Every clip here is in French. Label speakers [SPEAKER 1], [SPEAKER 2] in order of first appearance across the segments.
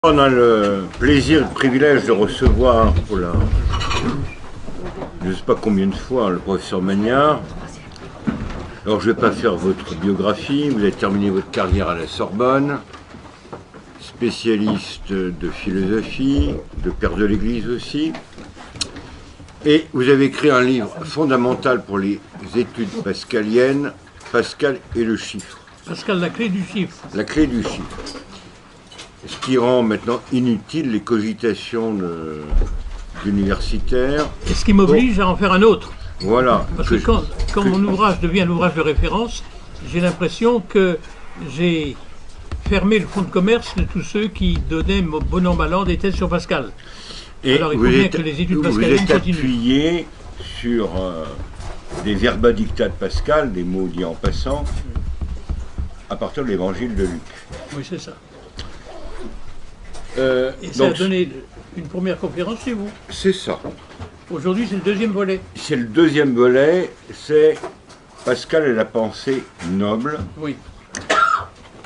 [SPEAKER 1] On a le plaisir et le privilège de recevoir pour la je ne sais pas combien de fois le professeur Magnard. Alors je ne vais pas faire votre biographie, vous avez terminé votre carrière à la Sorbonne, spécialiste de philosophie, de père de l'Église aussi, et vous avez écrit un livre fondamental pour les études pascaliennes, Pascal et le chiffre.
[SPEAKER 2] Pascal, la clé du chiffre.
[SPEAKER 1] La clé du chiffre. Ce qui rend maintenant inutile les cogitations d'universitaires.
[SPEAKER 2] Et ce qui m'oblige à en faire un autre.
[SPEAKER 1] Voilà.
[SPEAKER 2] Parce que quand mon ouvrage devient un ouvrage de référence, j'ai l'impression que j'ai fermé le fonds de commerce de tous ceux qui donnaient bon an mal an des thèses sur Pascal.
[SPEAKER 1] Et
[SPEAKER 2] alors il faut bien que les études pascaliennes
[SPEAKER 1] vous êtes
[SPEAKER 2] continuent.
[SPEAKER 1] appuyé sur des verba dicta de Pascal, des mots dits en passant, à partir de l'évangile de Luc.
[SPEAKER 2] Oui, c'est ça. Et ça
[SPEAKER 1] donc,
[SPEAKER 2] a donné une première conférence chez vous.
[SPEAKER 1] C'est ça.
[SPEAKER 2] Aujourd'hui, c'est le deuxième volet.
[SPEAKER 1] C'est le deuxième volet, c'est Pascal et la pensée noble.
[SPEAKER 2] Oui.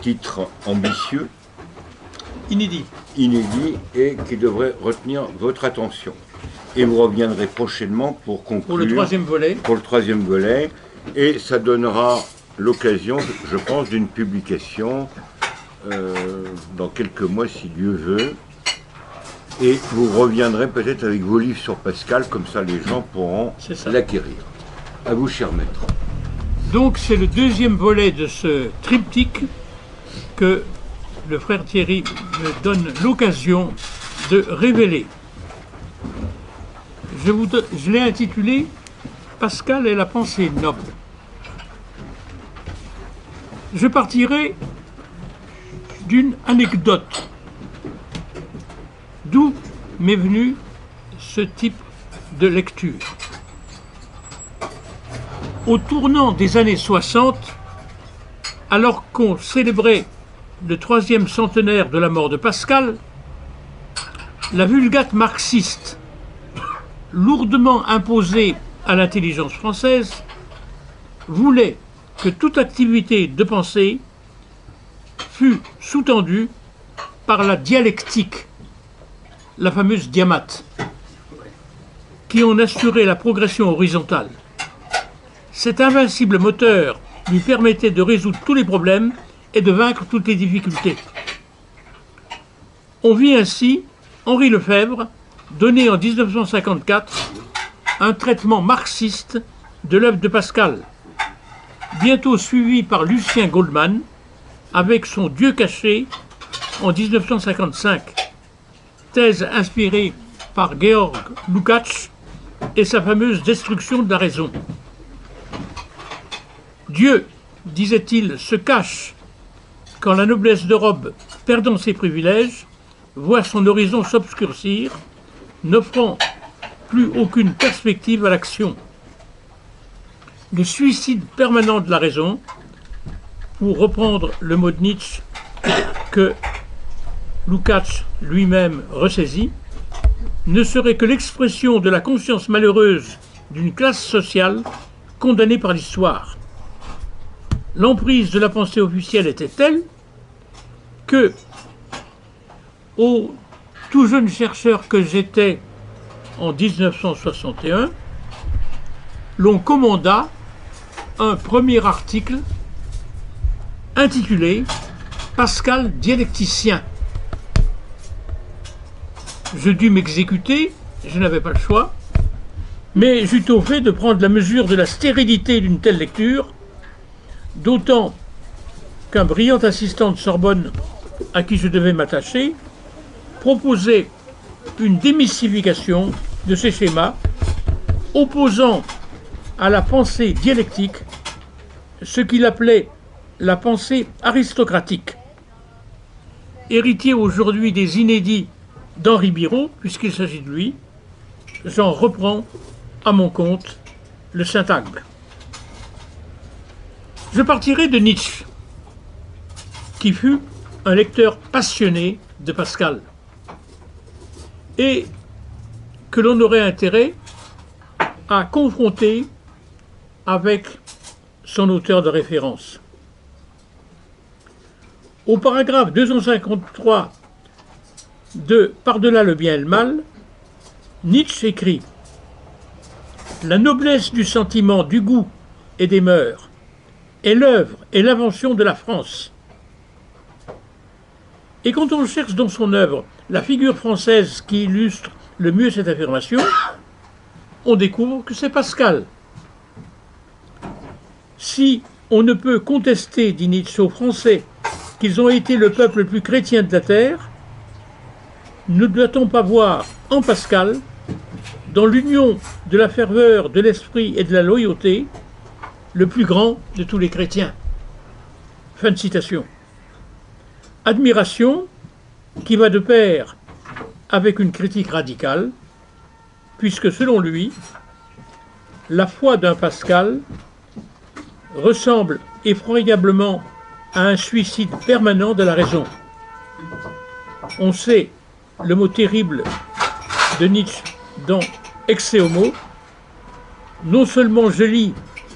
[SPEAKER 1] Titre ambitieux.
[SPEAKER 2] Inédit.
[SPEAKER 1] Inédit et qui devrait retenir votre attention. Et vous reviendrez prochainement pour conclure.
[SPEAKER 2] Pour le troisième volet.
[SPEAKER 1] Pour le troisième volet. Et ça donnera l'occasion, je pense, d'une publication dans quelques mois, si Dieu veut. Et vous reviendrez peut-être avec vos livres sur Pascal, comme ça les gens pourront l'acquérir. À vous, cher maître.
[SPEAKER 2] Donc c'est le deuxième volet de ce triptyque que le frère Thierry me donne l'occasion de révéler. Je l'ai intitulé « Pascal et la pensée noble ». Je partirai d'une anecdote. D'où m'est venu ce type de lecture. Au tournant des années 60, alors qu'on célébrait le 3e centenaire de la mort de Pascal, la vulgate marxiste, lourdement imposée à l'intelligence française, voulait que toute activité de pensée fût sous-tendue par la dialectique, la fameuse diamate, qui en assurait la progression horizontale. Cet invincible moteur lui permettait de résoudre tous les problèmes et de vaincre toutes les difficultés. On vit ainsi Henri Lefebvre donner en 1954 un traitement marxiste de l'œuvre de Pascal, bientôt suivi par Lucien Goldman avec son Dieu caché en 1955, thèse inspirée par Georg Lukács et sa fameuse destruction de la raison. Dieu, disait-il, se cache quand la noblesse de robe, perdant ses privilèges, voit son horizon s'obscurcir, n'offrant plus aucune perspective à l'action. Le suicide permanent de la raison, pour reprendre le mot de Nietzsche que Lukács lui-même ressaisit, ne serait que l'expression de la conscience malheureuse d'une classe sociale condamnée par l'histoire. L'emprise de la pensée officielle était telle que, au tout jeune chercheur que j'étais en 1961, l'on commanda un premier article intitulé « Pascal dialecticien ». Je dus m'exécuter, je n'avais pas le choix, mais j'eus au fait de prendre la mesure de la stérilité d'une telle lecture, d'autant qu'un brillant assistant de Sorbonne à qui je devais m'attacher proposait une démystification de ces schémas, opposant à la pensée dialectique ce qu'il appelait la pensée aristocratique. Héritier aujourd'hui des inédits d'Henri Biraud, puisqu'il s'agit de lui, j'en reprends à mon compte le syntagme. Je partirai de Nietzsche, qui fut un lecteur passionné de Pascal, et que l'on aurait intérêt à confronter avec son auteur de référence. Au paragraphe 253 de Par-delà le bien et le mal, Nietzsche écrit « La noblesse du sentiment, du goût et des mœurs est l'œuvre et l'invention de la France. » Et quand on cherche dans son œuvre la figure française qui illustre le mieux cette affirmation, on découvre que c'est Pascal. Si on ne peut contester, dit Nietzsche, aux Français qu'ils ont été le peuple le plus chrétien de la terre, ne doit-on pas voir en Pascal, dans l'union de la ferveur, de l'esprit et de la loyauté, le plus grand de tous les chrétiens. Fin de citation. Admiration qui va de pair avec une critique radicale, puisque selon lui, la foi d'un Pascal ressemble effroyablement à un suicide permanent de la raison. On sait le mot terrible de Nietzsche dans Ecce Homo. Non seulement je lis,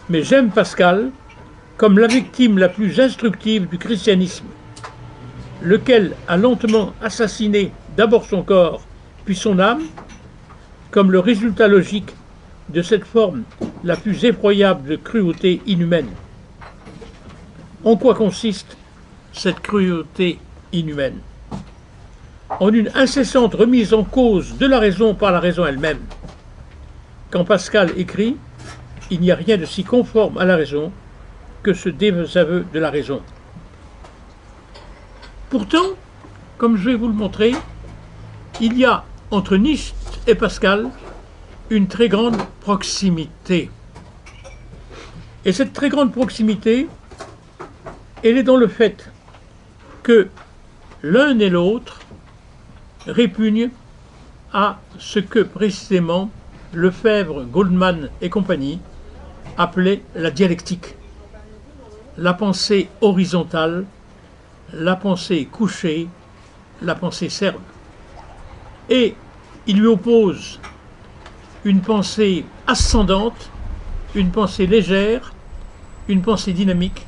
[SPEAKER 2] mais j'aime Pascal comme la victime la plus instructive du christianisme, lequel a lentement assassiné d'abord son corps, puis son âme, comme le résultat logique de cette forme la plus effroyable de cruauté inhumaine. En quoi consiste cette cruauté inhumaine? En une incessante remise en cause de la raison par la raison elle-même. Quand Pascal écrit, il n'y a rien de si conforme à la raison que ce désaveu de la raison. Pourtant, comme je vais vous le montrer, il y a entre Nietzsche et Pascal une très grande proximité. Et cette très grande proximité, elle est dans le fait que l'un et l'autre répugnent à ce que précisément Lefebvre, Goldman et compagnie appelaient la dialectique, la pensée horizontale, la pensée couchée, la pensée serbe. Et il lui oppose une pensée ascendante, une pensée légère, une pensée dynamique,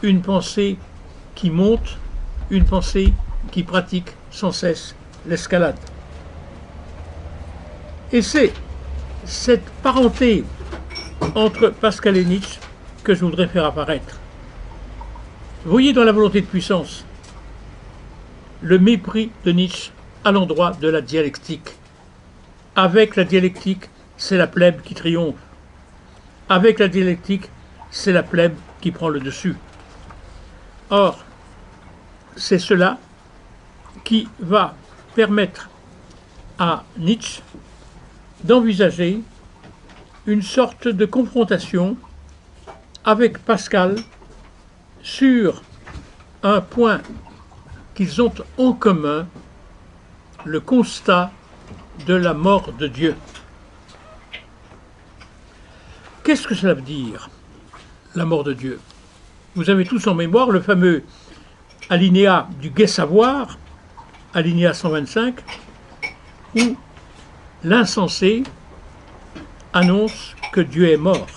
[SPEAKER 2] une pensée qui monte, une pensée qui pratique sans cesse l'escalade. Et c'est cette parenté entre Pascal et Nietzsche que je voudrais faire apparaître. Vous voyez dans la volonté de puissance le mépris de Nietzsche à l'endroit de la dialectique. Avec la dialectique, c'est la plèbe qui triomphe. Avec la dialectique, c'est la plèbe qui prend le dessus. Or, c'est cela qui va permettre à Nietzsche d'envisager une sorte de confrontation avec Pascal sur un point qu'ils ont en commun, le constat de la mort de Dieu. Qu'est-ce que cela veut dire, la mort de Dieu? Vous avez tous en mémoire le fameux alinéa du Gai Savoir, alinéa 125, où l'insensé annonce que Dieu est mort.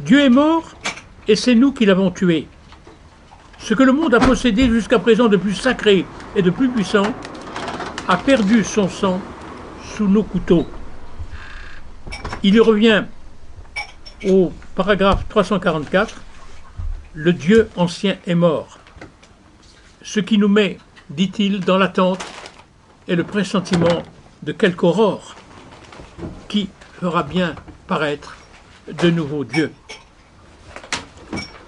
[SPEAKER 2] Dieu est mort et c'est nous qui l'avons tué. Ce que le monde a possédé jusqu'à présent de plus sacré et de plus puissant a perdu son sang sous nos couteaux. Il y revient au paragraphe 344, le Dieu ancien est mort. Ce qui nous met, dit-il, dans l'attente est le pressentiment de quelque aurore qui fera bien paraître de nouveaux dieux.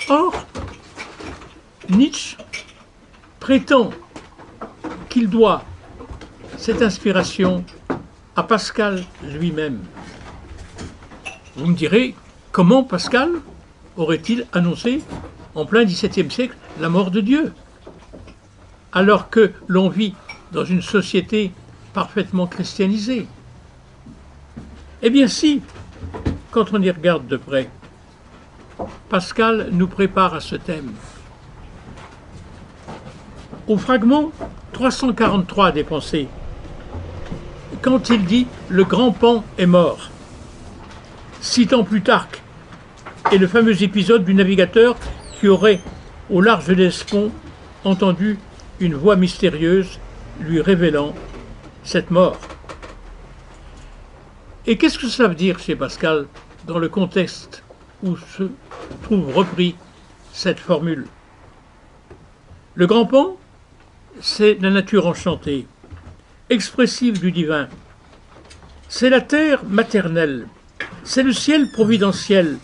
[SPEAKER 2] Or, Nietzsche prétend qu'il doit cette inspiration à Pascal lui-même. Vous me direz, comment Pascal aurait-il annoncé en plein XVIIe siècle la mort de Dieu, alors que l'on vit dans une société parfaitement christianisée? Eh bien si, quand on y regarde de près, Pascal nous prépare à ce thème. Au fragment 343 des Pensées, quand il dit « le grand Pan est mort », citant Plutarque et le fameux épisode du navigateur qui aurait, au large de l'Hellespont, entendu une voix mystérieuse lui révélant cette mort. Et qu'est-ce que cela veut dire chez Pascal dans le contexte où se trouve repris cette formule? Le grand pan, c'est la nature enchantée, expressive du divin. C'est la terre maternelle, c'est le ciel providentiel.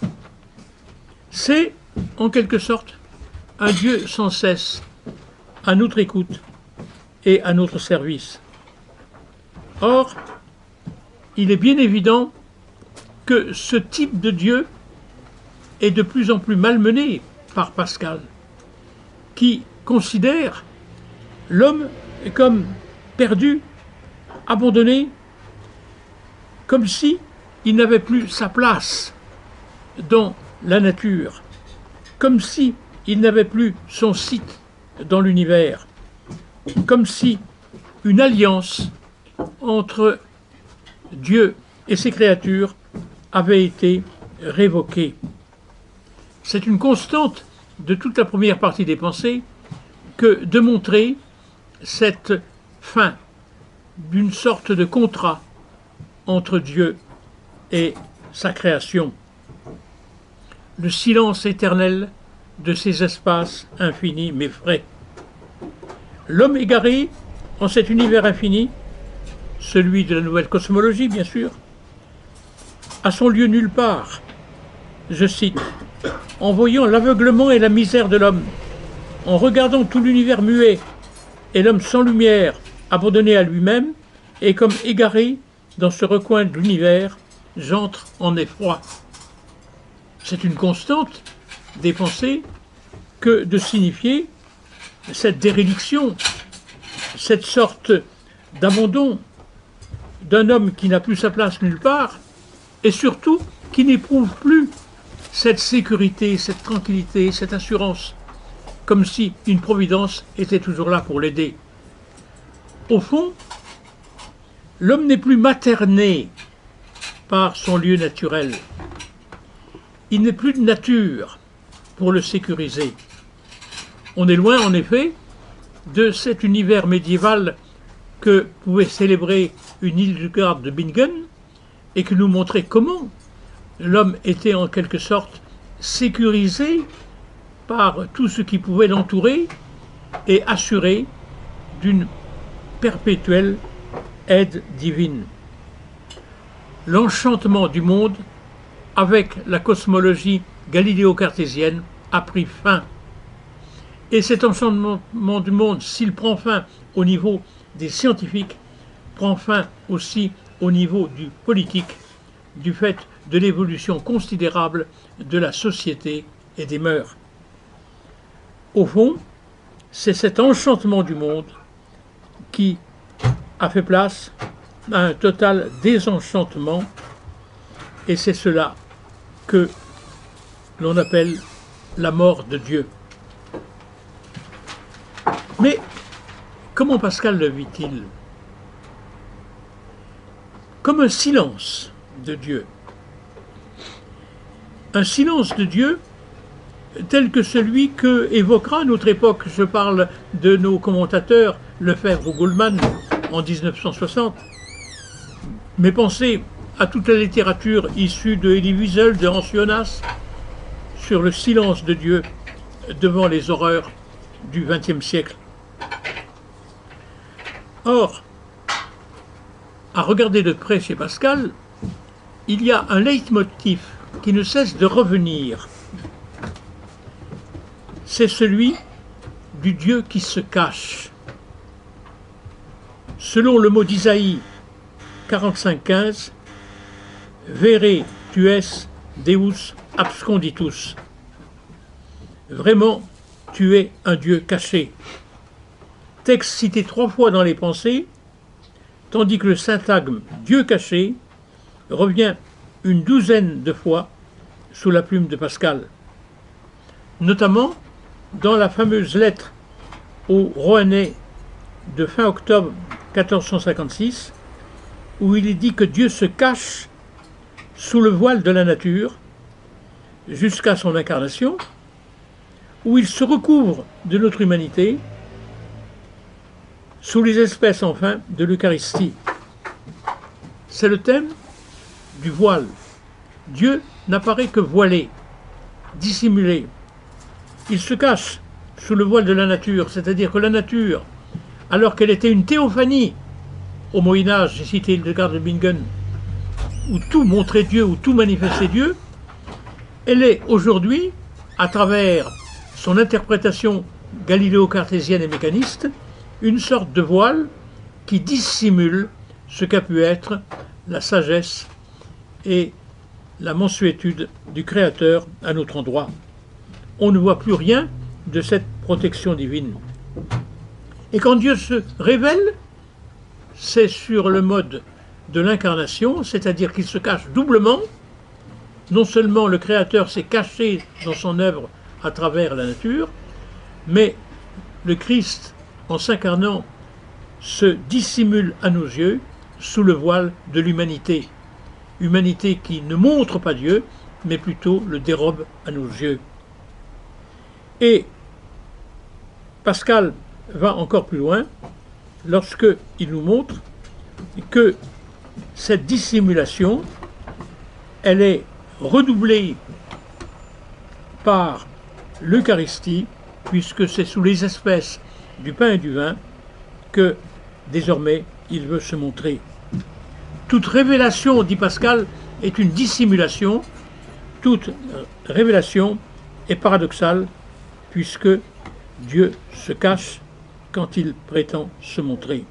[SPEAKER 2] C'est, en quelque sorte, un Dieu sans cesse, à notre écoute et à notre service. Or, il est bien évident que ce type de Dieu est de plus en plus malmené par Pascal, qui considère l'homme comme perdu, abandonné, comme si il n'avait plus sa place dans la nature, comme si il n'avait plus son site dans l'univers, comme si une alliance entre Dieu et ses créatures avait été révoquée. C'est une constante de toute la première partie des pensées que de montrer cette fin d'une sorte de contrat entre Dieu et sa création. Le silence éternel de ces espaces infinis mais frais. L'homme égaré en cet univers infini, celui de la nouvelle cosmologie bien sûr, a son lieu nulle part. Je cite, « En voyant l'aveuglement et la misère de l'homme, en regardant tout l'univers muet, et l'homme sans lumière, abandonné à lui-même, et comme égaré dans ce recoin de l'univers, j'entre en effroi. » C'est une constante des pensées que de signifier cette déréliction, cette sorte d'abandon d'un homme qui n'a plus sa place nulle part, et surtout qui n'éprouve plus cette sécurité, cette tranquillité, cette assurance, comme si une providence était toujours là pour l'aider. Au fond, l'homme n'est plus materné par son lieu naturel. Il n'est plus de nature pour le sécuriser. On est loin, en effet, de cet univers médiéval que pouvait célébrer une Hildegarde de Bingen et qui nous montrait comment l'homme était en quelque sorte sécurisé par tout ce qui pouvait l'entourer et assuré d'une perpétuelle aide divine. L'enchantement du monde avec la cosmologie galiléo-cartésienne a pris fin. Et cet enchantement du monde, s'il prend fin au niveau des scientifiques, prend fin aussi au niveau du politique, du fait de l'évolution considérable de la société et des mœurs. Au fond, c'est cet enchantement du monde qui a fait place à un total désenchantement, et c'est cela que l'on appelle la mort de Dieu. Mais comment Pascal le vit-il? Comme un silence de Dieu. Un silence de Dieu tel que celui que évoquera à notre époque, je parle de nos commentateurs Lefebvre ou Goldman en 1960, mais pensez à toute la littérature issue de Elie Wiesel, de Hans Jonas, sur le silence de Dieu devant les horreurs du XXe siècle. Or, à regarder de près chez Pascal, il y a un leitmotiv qui ne cesse de revenir. C'est celui du Dieu qui se cache. Selon le mot d'Isaïe 45:15, « Vere tu es Deus absconditus ». Vraiment, tu es un Dieu caché. Texte cité 3 fois dans les pensées, tandis que le syntagme « Dieu caché » revient une 12aine de fois sous la plume de Pascal. Notamment dans la fameuse lettre aux Roannais de fin octobre 1456, où il est dit que Dieu se cache sous le voile de la nature jusqu'à son incarnation, où il se recouvre de notre humanité sous les espèces enfin de l'Eucharistie. C'est le thème du voile. Dieu n'apparaît que voilé, dissimulé. Il se cache sous le voile de la nature, c'est-à-dire que la nature, alors qu'elle était une théophanie, au Moyen-Âge, j'ai cité Hildegard de Bingen, où tout montrait Dieu, où tout manifestait Dieu, elle est aujourd'hui, à travers son interprétation galiléo-cartésienne et mécaniste, une sorte de voile qui dissimule ce qu'a pu être la sagesse et la mansuétude du Créateur à notre endroit. On ne voit plus rien de cette protection divine. Et quand Dieu se révèle, c'est sur le mode de l'incarnation, c'est-à-dire qu'il se cache doublement. Non seulement le Créateur s'est caché dans son œuvre à travers la nature, mais le Christ, en s'incarnant, se dissimule à nos yeux sous le voile de l'humanité. Humanité qui ne montre pas Dieu, mais plutôt le dérobe à nos yeux. Et Pascal va encore plus loin lorsqu'il nous montre que cette dissimulation, elle est redoublée par l'Eucharistie, puisque c'est sous les espèces du pain et du vin que désormais il veut se montrer. Toute révélation, dit Pascal, est une dissimulation. Toute révélation est paradoxale, puisque Dieu se cache quand il prétend se montrer.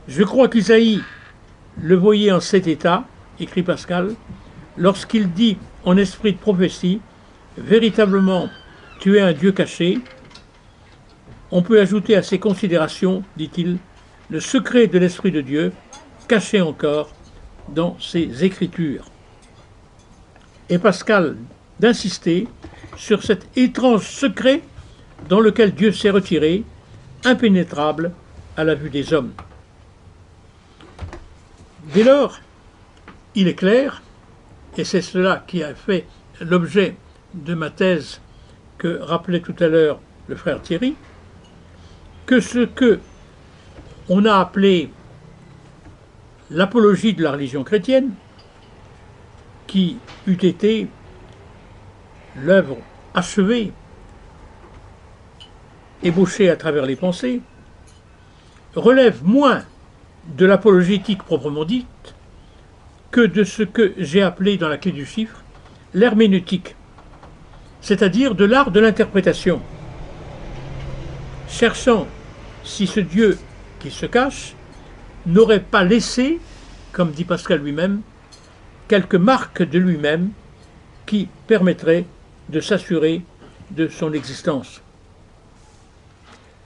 [SPEAKER 2] Je crois qu'Isaïe le voyait en cet état, écrit Pascal, lorsqu'il dit en esprit de prophétie, véritablement, tu es un Dieu caché. On peut ajouter à ces considérations, dit-il, le secret de l'Esprit de Dieu, caché encore dans ses Écritures. Et Pascal d'insister sur cet étrange secret dans lequel Dieu s'est retiré, impénétrable à la vue des hommes. Dès lors, il est clair, et c'est cela qui a fait l'objet de ma thèse que rappelait tout à l'heure le frère Thierry, que ce que on a appelé l'apologie de la religion chrétienne, qui eût été l'œuvre achevée, ébauchée à travers les pensées, relève moins de l'apologétique proprement dite que de ce que j'ai appelé dans la clé du chiffre l'herméneutique, c'est-à-dire de l'art de l'interprétation, cherchant si ce Dieu qui se cache n'aurait pas laissé, comme dit Pascal lui-même, quelques marques de lui-même qui permettraient de s'assurer de son existence.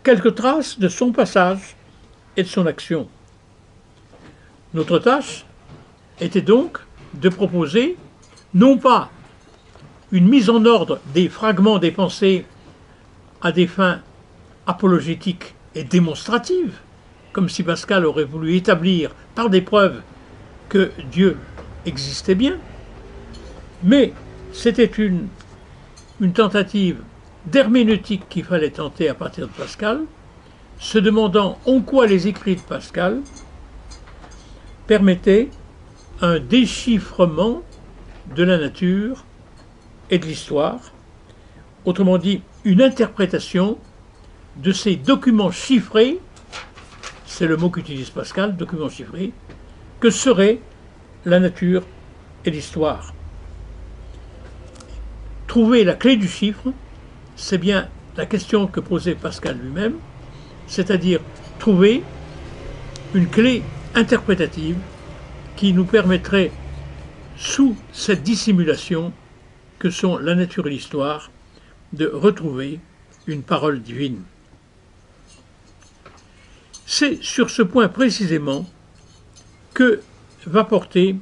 [SPEAKER 2] Quelques traces de son passage et de son action. Notre tâche était donc de proposer non pas une mise en ordre des fragments des pensées à des fins apologétiques et démonstratives, comme si Pascal aurait voulu établir par des preuves que Dieu existait bien, mais c'était une tentative d'herméneutique qu'il fallait tenter à partir de Pascal, se demandant en quoi les écrits de Pascal permettaient un déchiffrement de la nature et de l'histoire, autrement dit une interprétation de ces documents chiffrés, c'est le mot qu'utilise Pascal, documents chiffrés, que seraient la nature et l'histoire. Trouver la clé du chiffre, c'est bien la question que posait Pascal lui-même, c'est-à-dire trouver une clé interprétative qui nous permettrait, sous cette dissimulation que sont la nature et l'histoire, de retrouver une parole divine. C'est sur ce point précisément que va porter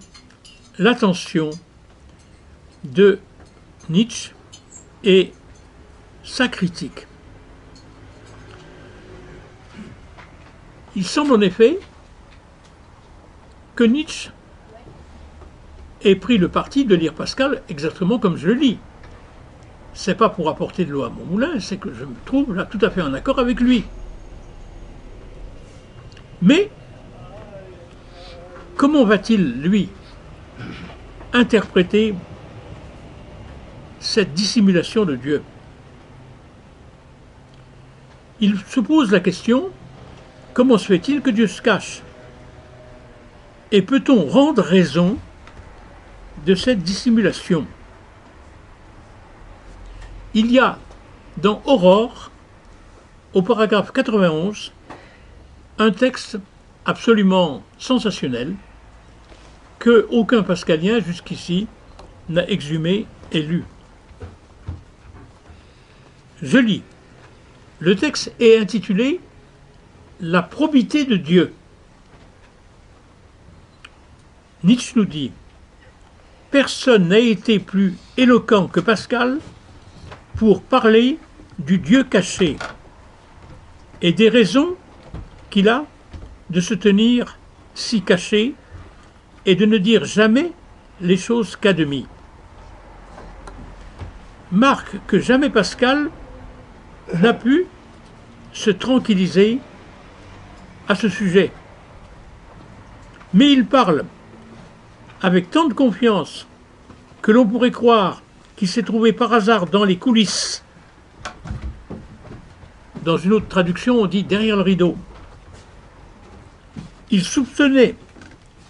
[SPEAKER 2] l'attention de Nietzsche et sa critique. Il semble en effet que Nietzsche ait pris le parti de lire Pascal exactement comme je le lis. C'est pas pour apporter de l'eau à mon moulin, c'est que je me trouve là tout à fait en accord avec lui. Mais comment va-t-il, lui, interpréter cette dissimulation de Dieu? Il se pose la question, comment se fait-il que Dieu se cache? Et peut-on rendre raison de cette dissimulation? Il y a dans Aurore, au paragraphe 91, un texte absolument sensationnel que aucun pascalien jusqu'ici n'a exhumé et lu. Je lis. Le texte est intitulé « La probité de Dieu ». Nietzsche nous dit « Personne n'a été plus éloquent que Pascal pour parler du Dieu caché et des raisons qu'il a de se tenir si caché et de ne dire jamais les choses qu'à demi. Marque que jamais Pascal n'a pu se tranquilliser à ce sujet. Mais il parle avec tant de confiance que l'on pourrait croire qu'il s'est trouvé par hasard dans les coulisses. Dans une autre traduction, on dit derrière le rideau. Il soupçonnait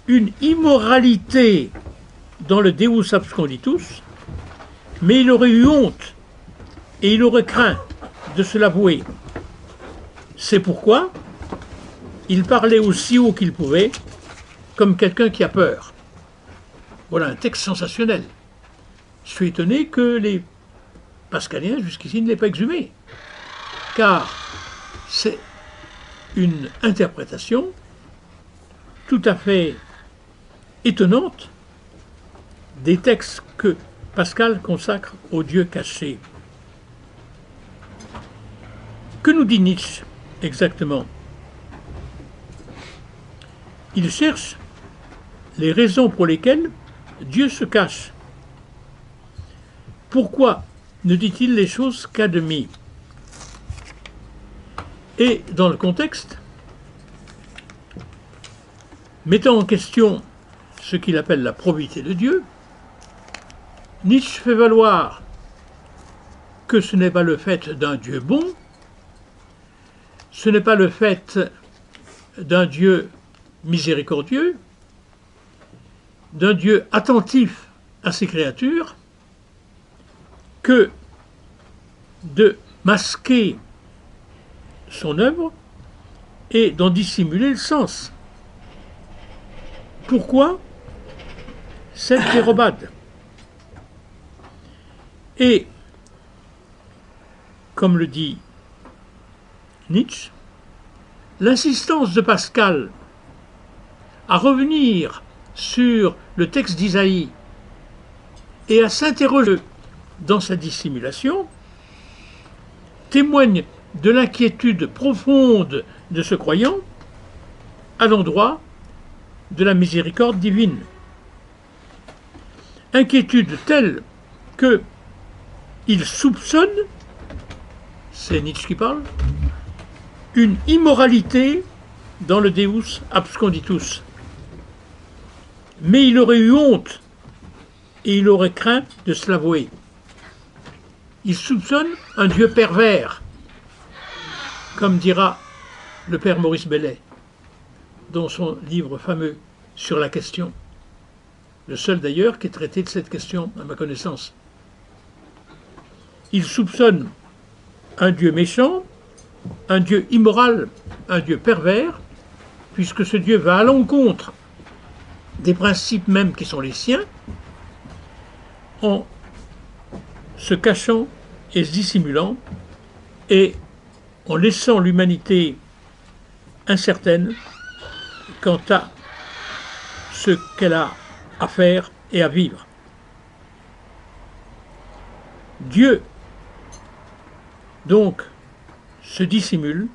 [SPEAKER 2] une immoralité dans le Deus absconditus, mais il aurait eu honte et il aurait craint de se l'avouer. C'est pourquoi il parlait aussi haut qu'il pouvait, comme quelqu'un qui a peur. Voilà un texte sensationnel. Je suis étonné que les pascaliens jusqu'ici ne l'aient pas exhumé, car c'est une interprétation tout à fait étonnante des textes que Pascal consacre au Dieu caché. Que nous dit Nietzsche exactement? Il cherche les raisons pour lesquelles Dieu se cache. Pourquoi ne dit-il les choses qu'à demi? Et dans le contexte, mettant en question ce qu'il appelle la probité de Dieu, Nietzsche fait valoir que ce n'est pas le fait d'un Dieu bon, ce n'est pas le fait d'un Dieu miséricordieux, d'un Dieu attentif à ses créatures, que de masquer son œuvre et d'en dissimuler le sens. Pourquoi cette dérobade? Et, comme le dit Nietzsche, l'insistance de Pascal à revenir sur le texte d'Isaïe et à s'interroger dans sa dissimulation témoigne de l'inquiétude profonde de ce croyant à l'endroit de la miséricorde divine. Inquiétude telle que il soupçonne, c'est Nietzsche qui parle, une immoralité dans le Deus absconditus. Mais il aurait eu honte et il aurait craint de se l'avouer. Il soupçonne un Dieu pervers, comme dira le père Maurice Bellet dans son livre fameux sur la question, le seul d'ailleurs qui ait traité de cette question à ma connaissance. Il soupçonne un Dieu méchant, un Dieu immoral, un Dieu pervers, puisque ce Dieu va à l'encontre des principes même qui sont les siens, en se cachant et se dissimulant, et en laissant l'humanité incertaine quant à ce qu'elle a à faire et à vivre. Dieu, donc, se dissimule,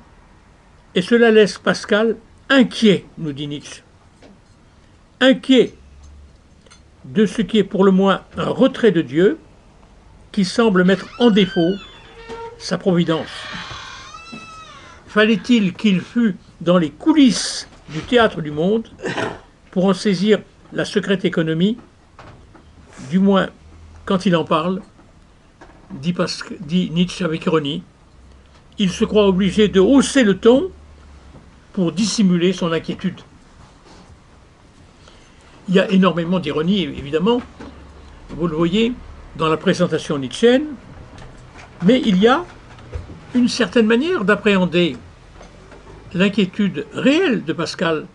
[SPEAKER 2] et cela laisse Pascal inquiet, nous dit Nietzsche. Inquiet de ce qui est pour le moins un retrait de Dieu, qui semble mettre en défaut sa providence. Fallait-il qu'il fût dans les coulisses du théâtre du monde pour en saisir la secrète économie, du moins quand il en parle, dit Nietzsche avec ironie. Il se croit obligé de hausser le ton pour dissimuler son inquiétude. Il y a énormément d'ironie, évidemment, vous le voyez, dans la présentation nietzschéenne, mais il y a une certaine manière d'appréhender l'inquiétude réelle de Pascal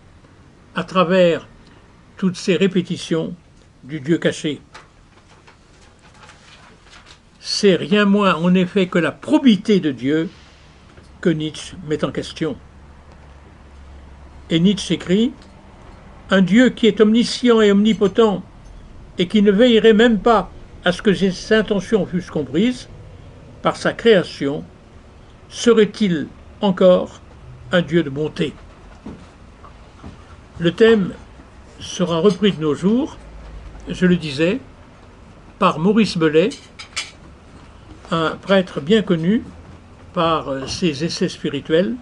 [SPEAKER 2] à travers toutes ces répétitions du Dieu caché. C'est rien moins en effet que la probité de Dieu que Nietzsche met en question. Et Nietzsche écrit « Un Dieu qui est omniscient et omnipotent et qui ne veillerait même pas à ce que ses intentions fussent comprises par sa création, serait-il encore un Dieu de bonté ?» Le thème sera repris de nos jours, je le disais, par Maurice Bellet, un prêtre bien connu par ses essais spirituels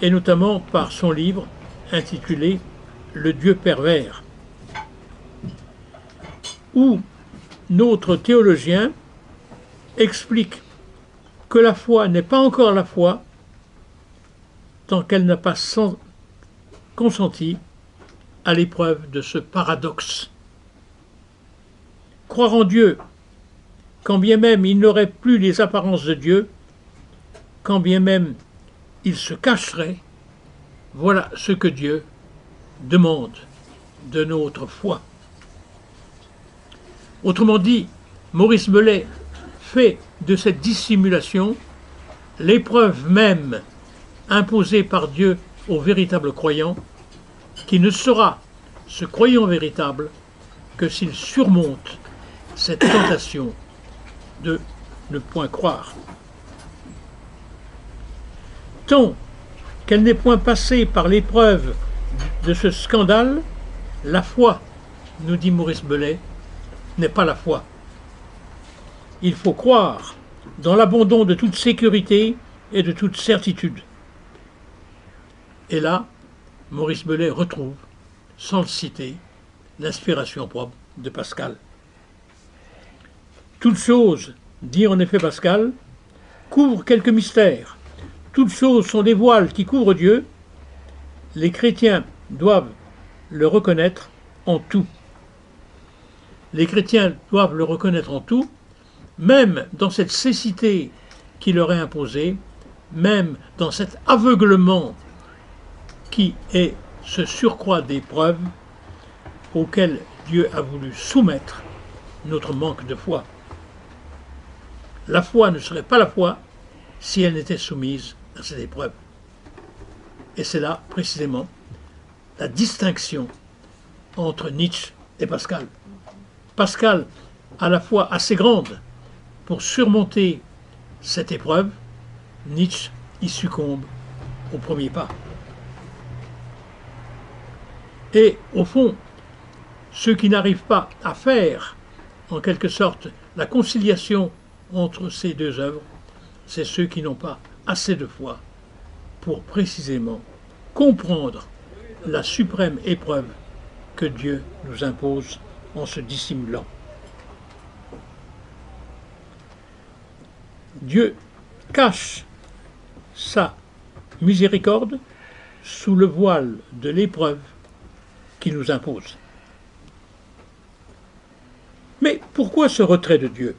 [SPEAKER 2] et notamment par son livre intitulé « Le Dieu pervers », où notre théologien explique que la foi n'est pas encore la foi tant qu'elle n'a pas consenti à l'épreuve de ce paradoxe. Croire en Dieu, quand bien même il n'aurait plus les apparences de Dieu, quand bien même il se cacherait, voilà ce que Dieu demande de notre foi. Autrement dit, Maurice Bellet fait de cette dissimulation l'épreuve même imposée par Dieu au véritable croyant, qui ne sera ce croyant véritable que s'il surmonte cette tentation de ne point croire. Tant qu'elle n'est point passée par l'épreuve de ce scandale, la foi, nous dit Maurice Bellet, n'est pas la foi. Il faut croire dans l'abandon de toute sécurité et de toute certitude. Et là, Maurice Bellet retrouve, sans le citer, l'inspiration propre de Pascal. Toute chose, dit en effet Pascal, couvre quelques mystères. Toutes choses sont des voiles qui couvrent Dieu. Les chrétiens doivent le reconnaître en tout. Les chrétiens doivent le reconnaître en tout, même dans cette cécité qui leur est imposée, même dans cet aveuglement qui est ce surcroît d'épreuves auquel Dieu a voulu soumettre notre manque de foi. La foi ne serait pas la foi si elle n'était soumise à cette épreuve. Et c'est là, précisément, la distinction entre Nietzsche et Pascal. Pascal a la foi assez grande pour surmonter cette épreuve. Nietzsche y succombe au premier pas. Et au fond, ceux qui n'arrivent pas à faire, en quelque sorte, la conciliation entre ces deux œuvres, c'est ceux qui n'ont pas assez de foi pour précisément comprendre la suprême épreuve que Dieu nous impose en se dissimulant. Dieu cache sa miséricorde sous le voile de l'épreuve qui nous impose. Mais pourquoi ce retrait de Dieu?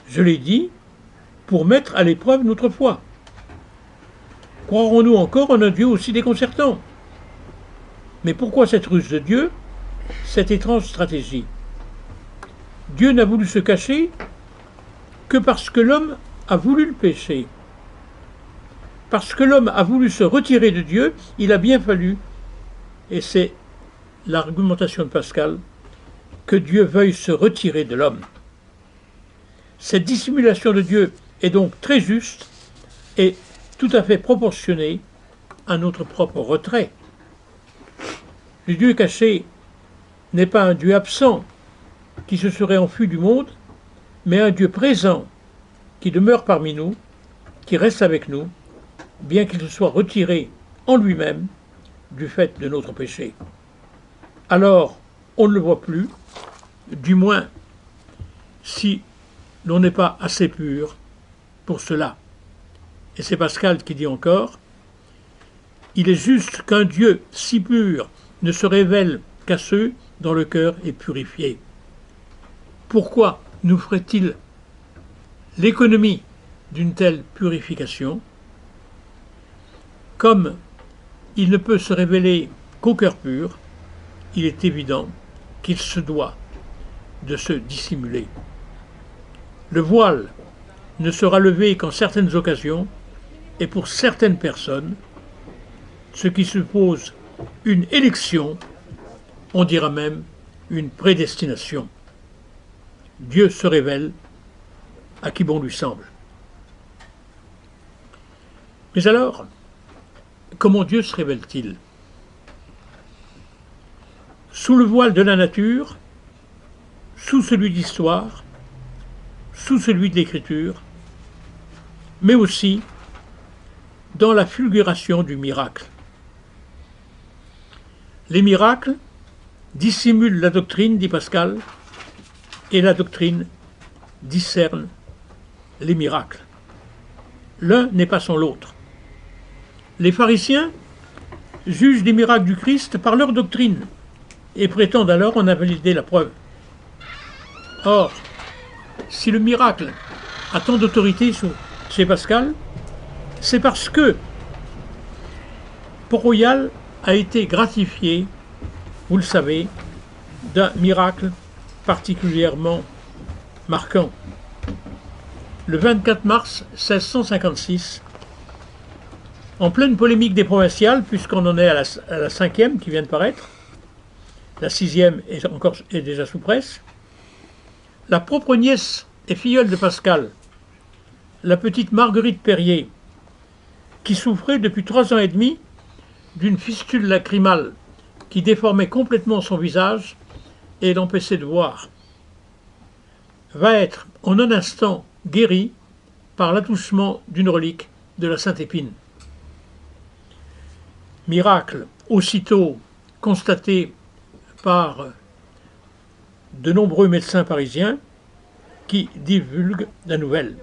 [SPEAKER 2] Je l'ai dit, pour mettre à l'épreuve notre foi. Croirons-nous encore en un Dieu aussi déconcertant? Mais pourquoi cette ruse de Dieu, cette étrange stratégie? Dieu n'a voulu se cacher que parce que l'homme a voulu le péché. Parce que l'homme a voulu se retirer de Dieu, il a bien fallu, et c'est l'argumentation de Pascal, que Dieu veuille se retirer de l'homme. Cette dissimulation de Dieu est donc très juste et tout à fait proportionnée à notre propre retrait. Le Dieu caché n'est pas un Dieu absent qui se serait enfui du monde, mais un Dieu présent qui demeure parmi nous, qui reste avec nous, bien qu'il se soit retiré en lui-même du fait de notre péché. Alors, on ne le voit plus, du moins si l'on n'est pas assez pur pour cela. Et c'est Pascal qui dit encore, « Il est juste qu'un Dieu si pur ne se révèle qu'à ceux dont le cœur est purifié. » Pourquoi nous ferait-il l'économie d'une telle purification? Comme il ne peut se révéler qu'au cœur pur, il est évident qu'il se doit de se dissimuler. Le voile ne sera levé qu'en certaines occasions et pour certaines personnes, ce qui suppose une élection, on dira même une prédestination. Dieu se révèle à qui bon lui semble. Mais alors, comment Dieu se révèle-t-il? Sous le voile de la nature, sous celui de l'histoire, sous celui de l'écriture, mais aussi dans la fulguration du miracle. Les miracles dissimulent la doctrine, dit Pascal, et la doctrine discerne les miracles. L'un n'est pas sans l'autre. Les pharisiens jugent des miracles du Christ par leur doctrine et prétendent alors en invalider la preuve. Or, si le miracle a tant d'autorité chez Pascal, c'est parce que Port-Royal a été gratifié, vous le savez, d'un miracle particulièrement marquant. Le 24 mars 1656, en pleine polémique des provinciales, puisqu'on en est à la 5e qui vient de paraître, la 6e est déjà sous presse, la propre nièce et filleule de Pascal, la petite Marguerite Perrier, qui souffrait depuis 3 ans et demi d'une fistule lacrymale qui déformait complètement son visage et l'empêchait de voir, va être en un instant guérie par l'attouchement d'une relique de la Sainte Épine. Miracle aussitôt constaté par de nombreux médecins parisiens qui divulguent la nouvelle.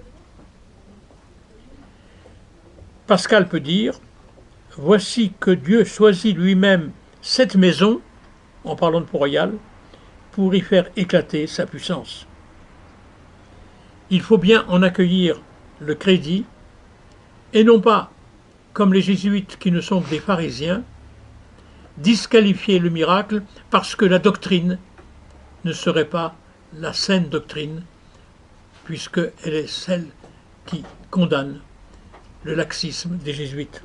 [SPEAKER 2] Pascal peut dire « Voici que Dieu choisit lui-même cette maison, en parlant de Port-Royal, pour y faire éclater sa puissance. Il faut bien en accueillir le crédit, et non pas, comme les jésuites qui ne sont que des pharisiens, disqualifier le miracle parce que la doctrine ne serait pas la saine doctrine, puisqu'elle est celle qui condamne le laxisme des jésuites.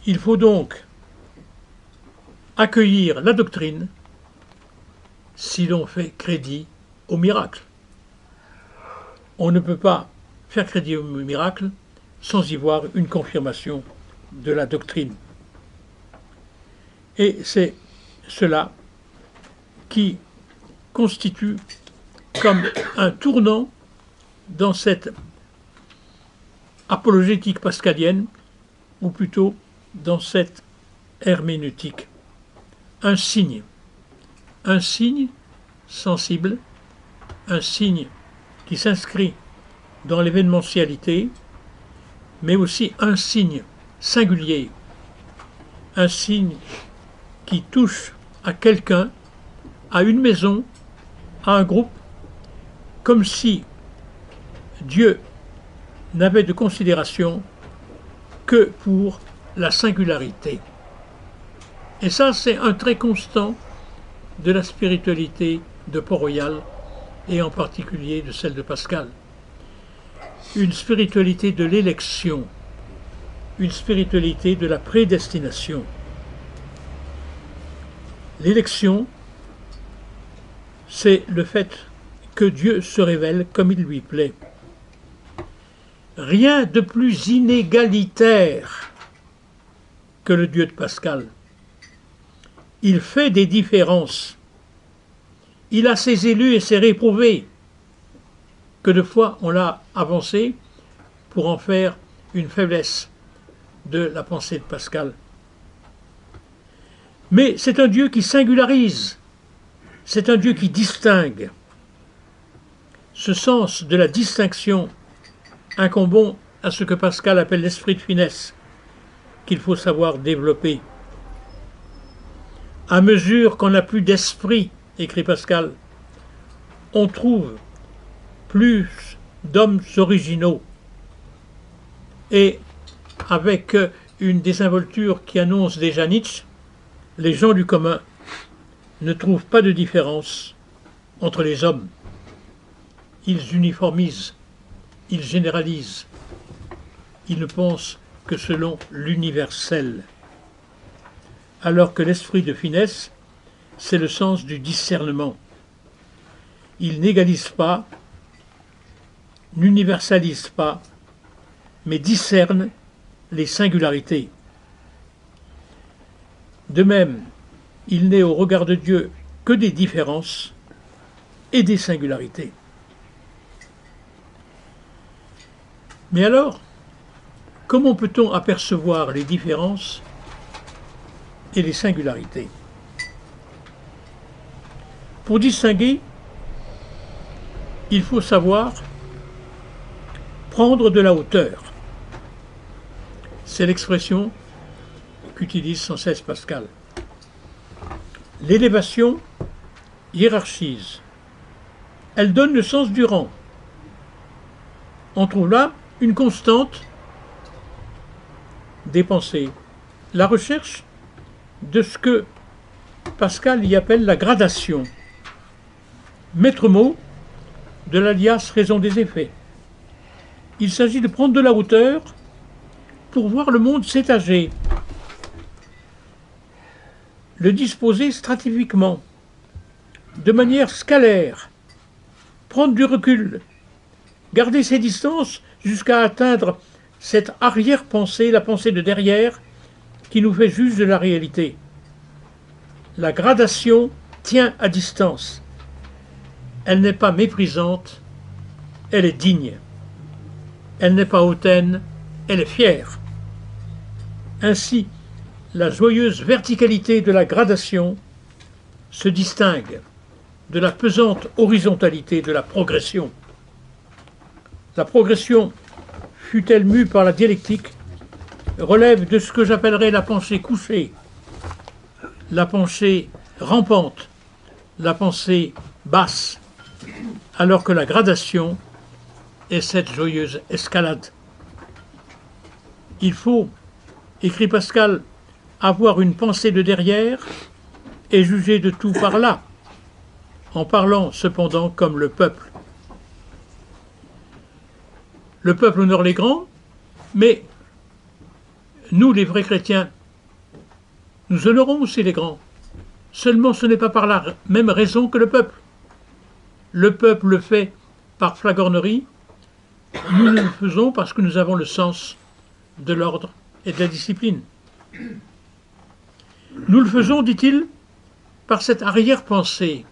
[SPEAKER 2] Il faut donc accueillir la doctrine si l'on fait crédit au miracle. On ne peut pas faire crédit au miracle sans y voir une confirmation de la doctrine. Et c'est cela qui constitue comme un tournant dans cette apologétique pascalienne, ou plutôt dans cette herméneutique. Un signe sensible, un signe qui s'inscrit dans l'événementialité, mais aussi un signe singulier, un signe qui touche à quelqu'un, à une maison, à un groupe, comme si Dieu n'avait de considération que pour la singularité. Et ça, c'est un trait constant de la spiritualité de Port-Royal, et en particulier de celle de Pascal. Une spiritualité de l'élection, une spiritualité de la prédestination. L'élection, c'est le fait que Dieu se révèle comme il lui plaît. Rien de plus inégalitaire que le Dieu de Pascal. Il fait des différences. Il a ses élus et ses réprouvés, que de fois on l'a avancé pour en faire une faiblesse de la pensée de Pascal. Mais c'est un Dieu qui singularise, c'est un Dieu qui distingue. Ce sens de la distinction incombant à ce que Pascal appelle l'esprit de finesse, qu'il faut savoir développer. À mesure qu'on n'a plus d'esprit, écrit Pascal, on trouve plus d'hommes originaux. Et avec une désinvolture qui annonce déjà Nietzsche, les gens du commun ne trouvent pas de différence entre les hommes. Ils uniformisent, ils généralisent, ils ne pensent que selon l'universel. Alors que l'esprit de finesse, c'est le sens du discernement. Il n'égalise pas, n'universalise pas, mais discerne les singularités. De même, il n'est au regard de Dieu que des différences et des singularités. Mais alors, comment peut-on apercevoir les différences et les singularités? Pour distinguer, il faut savoir prendre de la hauteur. C'est l'expression qu'utilise sans cesse Pascal. L'élévation hiérarchise. Elle donne le sens du rang. On trouve là une constante des pensées. La recherche de ce que Pascal y appelle la gradation. Maître mot de l'alias raison des effets. Il s'agit de prendre de la hauteur pour voir le monde s'étager, le disposer stratifiquement, de manière scalaire, prendre du recul, garder ses distances jusqu'à atteindre cette arrière-pensée, la pensée de derrière, qui nous fait juge de la réalité. La gradation tient à distance. Elle n'est pas méprisante, elle est digne. Elle n'est pas hautaine, elle est fière. Ainsi, la joyeuse verticalité de la gradation se distingue de la pesante horizontalité de la progression. La progression, fût-elle mue par la dialectique, relève de ce que j'appellerais la pensée couchée, la pensée rampante, la pensée basse, alors que la gradation est cette joyeuse escalade. Il faut, écrit Pascal, avoir une pensée de derrière et juger de tout par là, en parlant cependant comme le peuple. Le peuple honore les grands, mais nous, les vrais chrétiens, nous honorons aussi les grands. Seulement ce n'est pas par la même raison que le peuple. Le peuple le fait par flagornerie, nous le faisons parce que nous avons le sens de l'ordre et de la discipline. Nous le faisons, dit-il, par cette arrière-pensée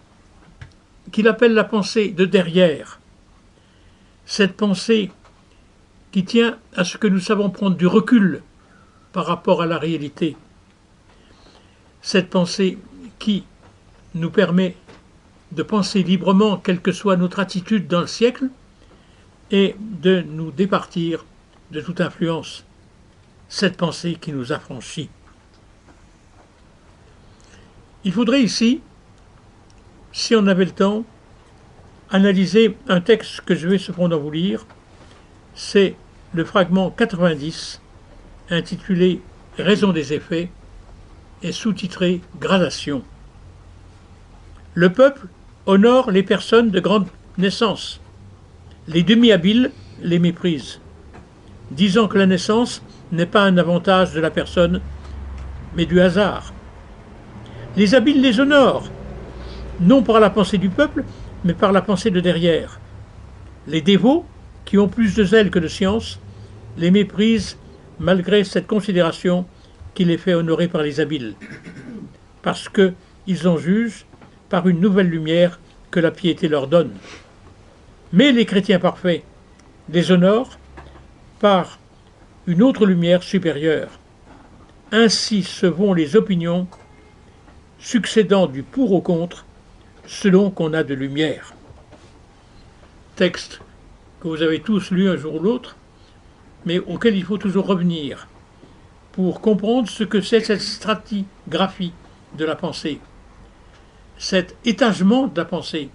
[SPEAKER 2] qu'il appelle la pensée de derrière. Cette pensée qui tient à ce que nous savons prendre du recul par rapport à la réalité. Cette pensée qui nous permet de penser librement, quelle que soit notre attitude dans le siècle, et de nous départir de toute influence. Cette pensée qui nous affranchit. Il faudrait ici, si on avait le temps, analyser un texte que je vais cependant vous lire. C'est le fragment 90, intitulé « Raison des effets » et sous-titré « Gradation ». Le peuple honore les personnes de grande naissance. Les demi-habiles les méprisent, disant que la naissance n'est pas un avantage de la personne, mais du hasard. Les habiles les honorent, non par la pensée du peuple, mais par la pensée de derrière. Les dévots, qui ont plus de zèle que de science, les méprisent malgré cette considération qui les fait honorer par les habiles, parce qu'ils en jugent par une nouvelle lumière que la piété leur donne. Mais les chrétiens parfaits les honorent par une autre lumière supérieure. Ainsi se vont les opinions, succédant du pour au contre, selon qu'on a de lumière. Texte que vous avez tous lu un jour ou l'autre, mais auquel il faut toujours revenir pour comprendre ce que c'est cette stratigraphie de la pensée, cet étagement de la pensée,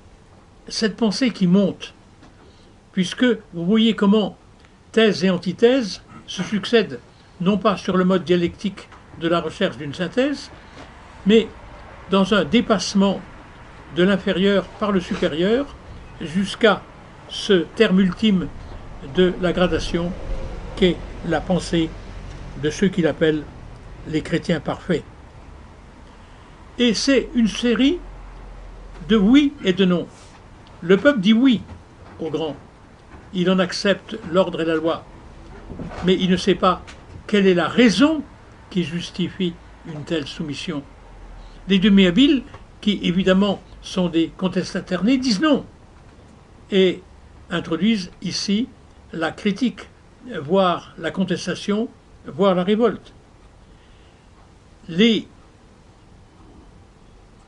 [SPEAKER 2] cette pensée qui monte, puisque vous voyez comment thèse et antithèse se succèdent, non pas sur le mode dialectique de la recherche d'une synthèse, mais dans un dépassement de l'inférieur par le supérieur, jusqu'à ce terme ultime de la gradation qu'est la pensée de ceux qu'il appelle les chrétiens parfaits. Et c'est une série de oui et de non. Le peuple dit oui au grand. Il en accepte l'ordre et la loi. Mais il ne sait pas quelle est la raison qui justifie une telle soumission. Les demi-habiles, qui évidemment sont des contestataires nés, disent non et introduisent ici la critique, voire la contestation, voire la révolte. Les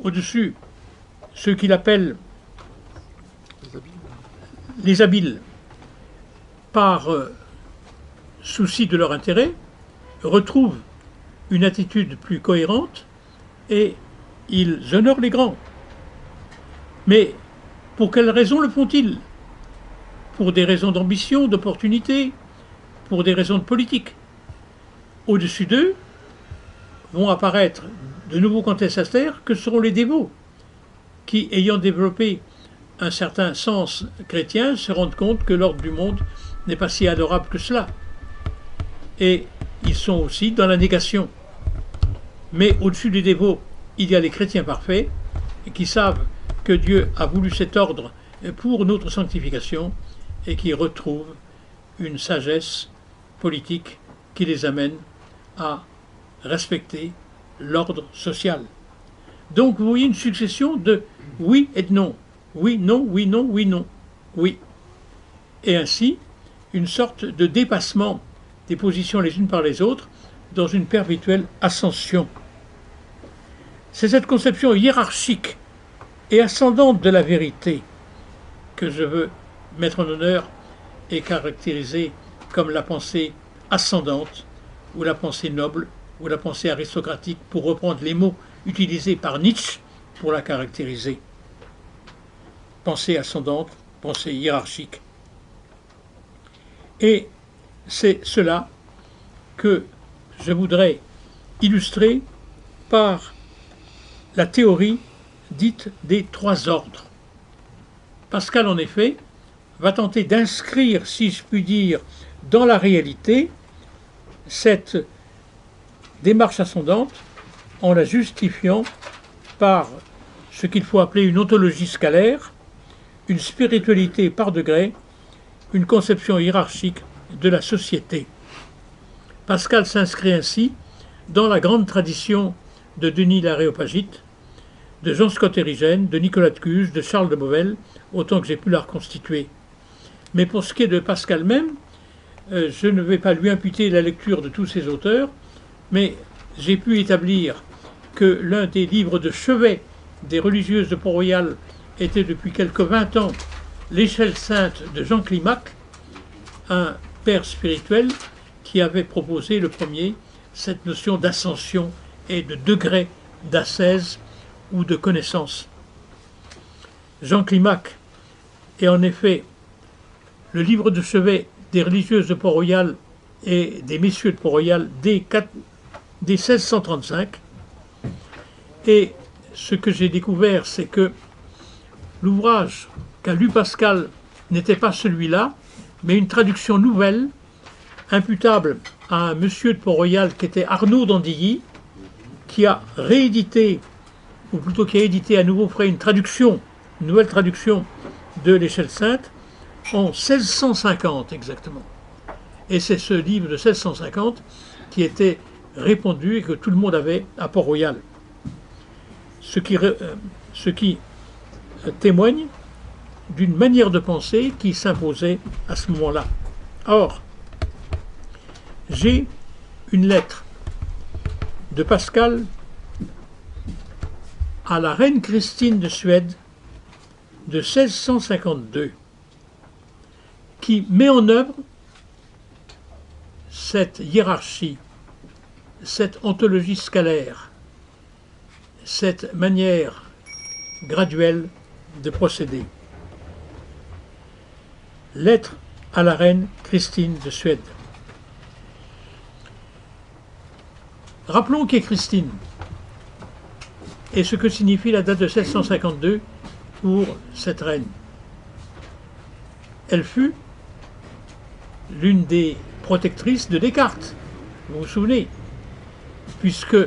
[SPEAKER 2] au-dessus, ceux qu'il appelle les habiles, par souci de leur intérêt, retrouvent une attitude plus cohérente et ils honorent les grands. Mais pour quelles raisons le font-ils? Pour des raisons d'ambition, d'opportunité, pour des raisons de politique. Au-dessus d'eux vont apparaître de nouveaux contestataires que seront les dévots, qui, ayant développé un certain sens chrétien, se rendent compte que l'ordre du monde n'est pas si adorable que cela. Et ils sont aussi dans la négation. Mais au-dessus des dévots, il y a les chrétiens parfaits, qui savent que Dieu a voulu cet ordre pour notre sanctification, et qui retrouvent une sagesse politique qui les amène à respecter l'ordre social. Donc vous voyez une succession de oui et de non. Oui, non, oui, non, oui, non. Oui. Et ainsi, une sorte de dépassement des positions les unes par les autres dans une perpétuelle ascension. C'est cette conception hiérarchique et ascendante de la vérité que je veux mettre en honneur et caractériser comme la pensée ascendante, ou la pensée noble, ou la pensée aristocratique, pour reprendre les mots utilisés par Nietzsche pour la caractériser. Pensée ascendante, pensée hiérarchique. Et c'est cela que je voudrais illustrer par la théorie dite des trois ordres. Pascal, en effet, va tenter d'inscrire, si je puis dire, dans la réalité, cette démarche ascendante en la justifiant par ce qu'il faut appeler une ontologie scalaire, une spiritualité par degrés, une conception hiérarchique de la société. Pascal s'inscrit ainsi dans la grande tradition de Denis l'Aréopagite, de Jean Scott Érigène, de Nicolas de Cuges, de Charles de Beauvel, autant que j'ai pu la reconstituer. Mais pour ce qui est de Pascal même, je ne vais pas lui imputer la lecture de tous ces auteurs, mais j'ai pu établir que l'un des livres de chevet des religieuses de Port-Royal était depuis quelques 20 ans l'Échelle sainte de Jean Climac, un père spirituel qui avait proposé le premier cette notion d'ascension et de degré d'ascèse ou de connaissance. Jean Climac est en effet le livre de chevet des religieuses de Port-Royal et des messieurs de Port-Royal dès 1635. Et ce que j'ai découvert, c'est que l'ouvrage qu'a lu Pascal n'était pas celui-là, mais une traduction nouvelle, imputable à un monsieur de Port-Royal qui était Arnaud d'Andilly, qui a réédité, ou plutôt qui a édité à nouveau frais une nouvelle traduction de l'Échelle sainte, en 1650 exactement. Et c'est ce livre de 1650 qui était répandu et que tout le monde avait à Port-Royal. Ce qui témoigne d'une manière de penser qui s'imposait à ce moment-là. Or, j'ai une lettre de Pascal à la reine Christine de Suède de 1652 qui met en œuvre cette hiérarchie, cette ontologie scalaire, cette manière graduelle de procéder. Lettre à la reine Christine de Suède. Rappelons qui est Christine et ce que signifie la date de 1652 pour cette reine. Elle fut l'une des protectrices de Descartes, vous vous souvenez, puisque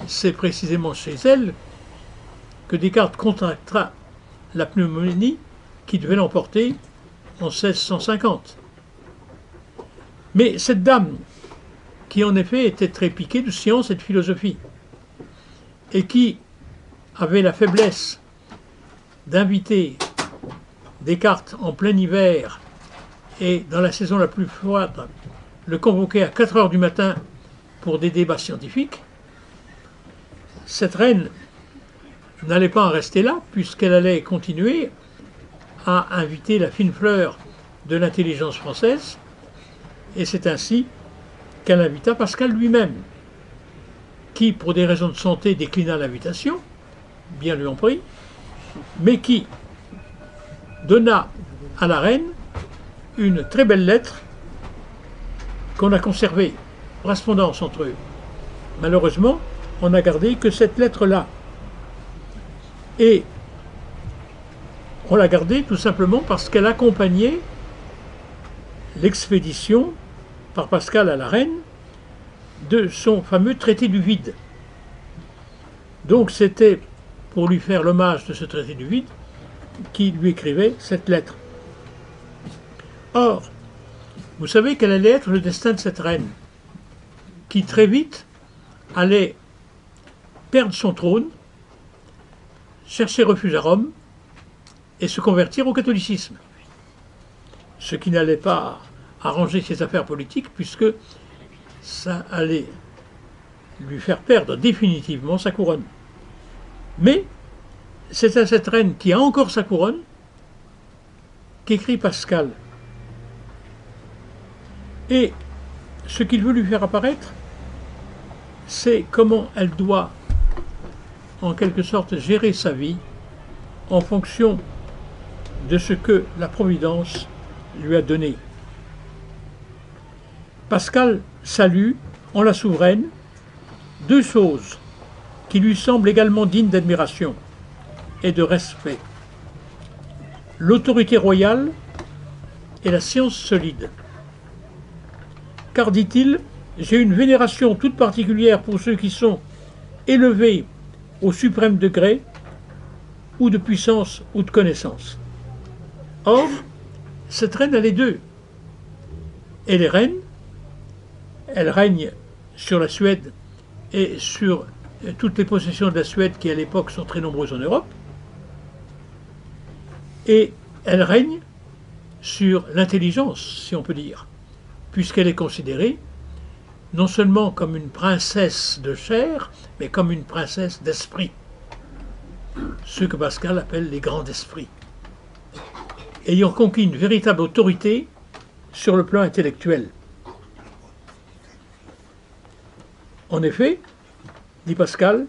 [SPEAKER 2] c'est précisément chez elle que Descartes contracta la pneumonie qui devait l'emporter en 1650. Mais cette dame, qui en effet était très piquée de science et de philosophie, et qui avait la faiblesse d'inviter Descartes en plein hiver et dans la saison la plus froide, le convoquer à 4 heures du matin pour des débats scientifiques, cette reine n'allait pas en rester là, puisqu'elle allait continuer à inviter la fine fleur de l'intelligence française, et c'est ainsi qu'elle invita Pascal lui-même, qui, pour des raisons de santé, déclina l'invitation, bien lui en prie, mais qui donna à la reine une très belle lettre qu'on a conservée, correspondance entre eux. Malheureusement, on n'a gardé que cette lettre-là. Et on l'a gardée tout simplement parce qu'elle accompagnait l'expédition par Pascal à la reine de son fameux traité du vide. Donc c'était pour lui faire l'hommage de ce traité du vide qu'il lui écrivait cette lettre. Or, vous savez quel allait être le destin de cette reine, qui très vite allait perdre son trône, chercher refuge à Rome et se convertir au catholicisme. Ce qui n'allait pas arranger ses affaires politiques, puisque ça allait lui faire perdre définitivement sa couronne. Mais c'est à cette reine qui a encore sa couronne qu'écrit Pascal. Et ce qu'il veut lui faire apparaître, c'est comment elle doit, en quelque sorte, gérer sa vie en fonction de ce que la Providence lui a donné. Pascal salue en la souveraine deux choses qui lui semblent également dignes d'admiration et de respect: l'autorité royale et la science solide. Car, dit-il, j'ai une vénération toute particulière pour ceux qui sont élevés au suprême degré, ou de puissance ou de connaissance. Or, cette reine a les deux. Elle est reine, elle règne sur la Suède et sur toutes les possessions de la Suède qui à l'époque sont très nombreuses en Europe, et elle règne sur l'intelligence, si on peut dire, puisqu'elle est considérée non seulement comme une princesse de chair, mais comme une princesse d'esprit, ce que Pascal appelle les grands esprits, ayant conquis une véritable autorité sur le plan intellectuel. En effet, dit Pascal,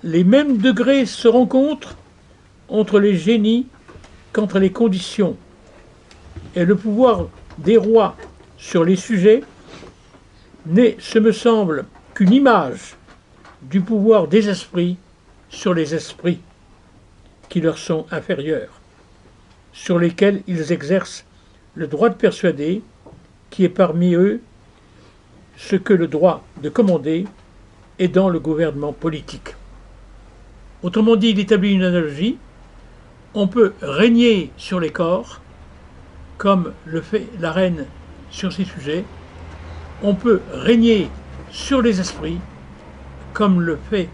[SPEAKER 2] les mêmes degrés se rencontrent entre les génies qu'entre les conditions, et le pouvoir des rois sur les sujets n'est, ce me semble, qu'une image du pouvoir des esprits sur les esprits qui leur sont inférieurs, sur lesquels ils exercent le droit de persuader, qui est parmi eux ce que le droit de commander est dans le gouvernement politique. Autrement dit, il établit une analogie: on peut régner sur les corps, comme le fait la reine sur ses sujets, on peut régner sur les esprits, comme le fait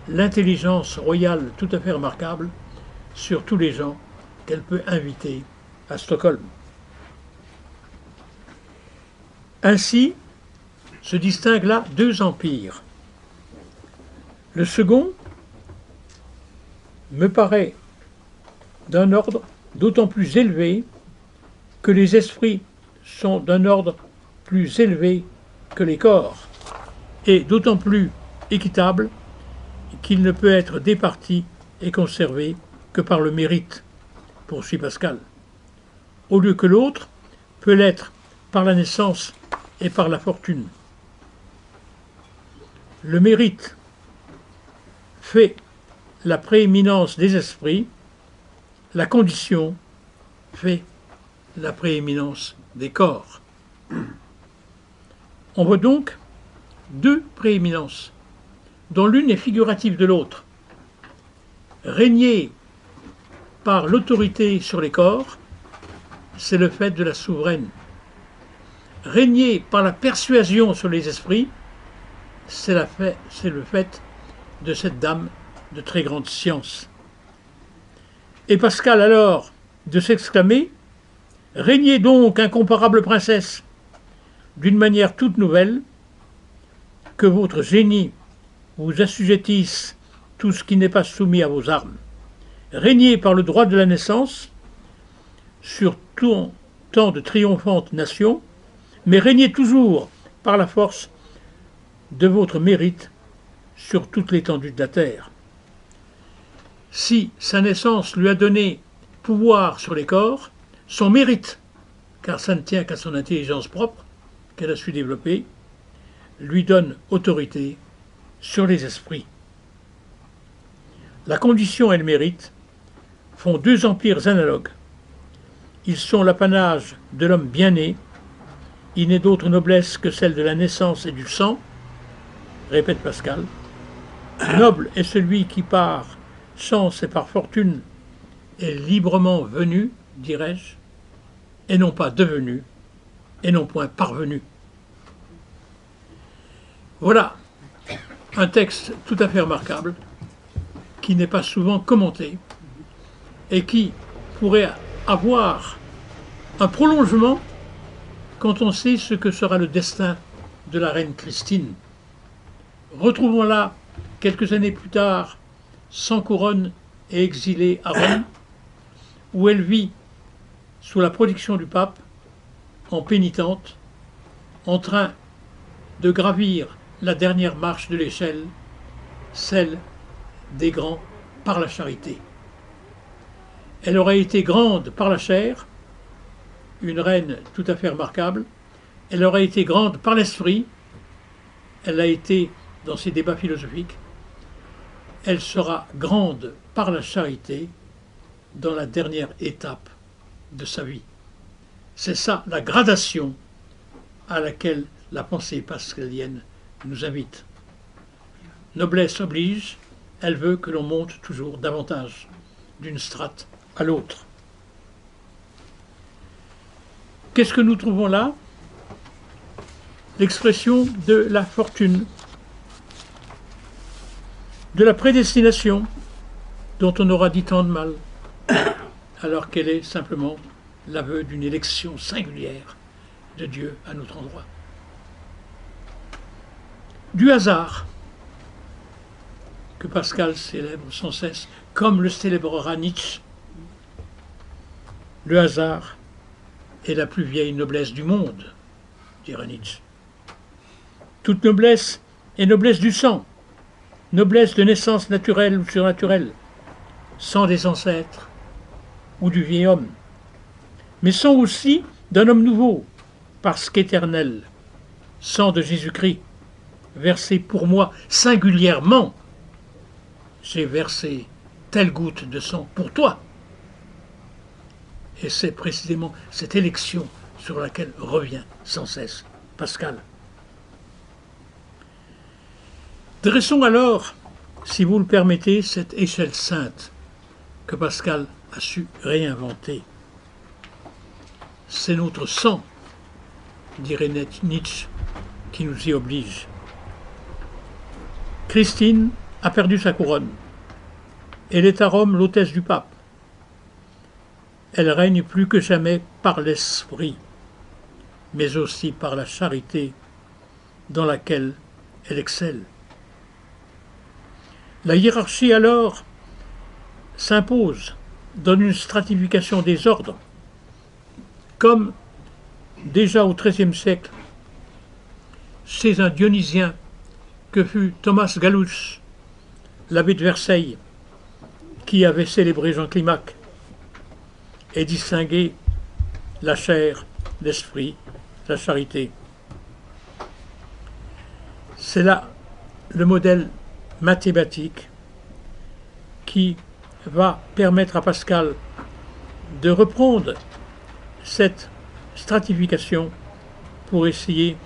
[SPEAKER 2] l'intelligence royale tout à fait remarquable sur tous les gens qu'elle peut inviter à Stockholm. Ainsi, se distinguent là deux empires. Le second me paraît d'un ordre d'autant plus élevé que les esprits sont d'un ordre plus élevé que les corps, et d'autant plus équitable qu'il ne peut être départi et conservé que par le mérite, poursuit Pascal, au lieu que l'autre peut l'être par la naissance et par la fortune. Le mérite fait la prééminence des esprits, la condition fait la prééminence des corps. On voit donc deux prééminences, dont l'une est figurative de l'autre. Régner par l'autorité sur les corps, c'est le fait de la souveraine. Régner par la persuasion sur les esprits, c'est le fait de cette dame de très grande science. Et Pascal alors de s'exclamer « Régnez donc, incomparable princesse, d'une manière toute nouvelle, que votre génie vous assujettisse tout ce qui n'est pas soumis à vos armes. Régnez par le droit de la naissance sur tant de triomphantes nations, mais régnez toujours par la force de votre mérite sur toute l'étendue de la terre. Si sa naissance lui a donné pouvoir sur les corps, son mérite, car ça ne tient qu'à son intelligence propre, qu'elle a su développer, lui donne autorité sur les esprits. La condition et le mérite font deux empires analogues. Ils sont l'apanage de l'homme bien né. Il n'est d'autre noblesse que celle de la naissance et du sang, répète Pascal. Noble est celui qui par chance et par fortune est librement venu, dirais-je, et non pas devenu, et non point parvenu. Voilà un texte tout à fait remarquable, qui n'est pas souvent commenté, et qui pourrait avoir un prolongement quand on sait ce que sera le destin de la reine Christine. Retrouvons-la quelques années plus tard, sans couronne et exilée à Rome, où elle vit sous la protection du pape, en pénitente, en train de gravir la dernière marche de l'échelle, celle des grands par la charité. Elle aurait été grande par la chair, une reine tout à fait remarquable. Elle aurait été grande par l'esprit. Elle a été dans ses débats philosophiques. Elle sera grande par la charité dans la dernière étape de sa vie. C'est ça la gradation à laquelle la pensée pascalienne nous invite. Noblesse oblige, elle veut que l'on monte toujours davantage d'une strate à l'autre. Qu'est-ce que nous trouvons là? L'expression de la fortune, de la prédestination, dont on aura dit tant de mal, alors qu'elle est simplement l'aveu d'une élection singulière de Dieu à notre endroit. Du hasard, que Pascal célèbre sans cesse, comme le célébrera Nietzsche. Le hasard est la plus vieille noblesse du monde, dira Nietzsche. Toute noblesse est noblesse du sang, noblesse de naissance naturelle ou surnaturelle, sang des ancêtres ou du vieil homme, mais sang aussi d'un homme nouveau, parce qu'éternel, sang de Jésus-Christ, versé pour moi singulièrement. J'ai versé telle goutte de sang pour toi. Et c'est précisément cette élection sur laquelle revient sans cesse Pascal. Dressons alors, si vous le permettez, cette échelle sainte que Pascal a su réinventer. C'est notre sang, dirait Nietzsche, qui nous y oblige. Christine a perdu sa couronne. Elle est à Rome l'hôtesse du pape. Elle règne plus que jamais par l'esprit, mais aussi par la charité dans laquelle elle excelle. La hiérarchie alors s'impose, donne une stratification des ordres, comme déjà au XIIIe siècle, chez un Dionysien que fut Thomas Gallus, l'abbé de Versailles, qui avait célébré Jean Climac et distingué la chair, l'esprit, la charité. C'est là le modèle mathématique qui va permettre à Pascal de reprendre cette stratification pour essayer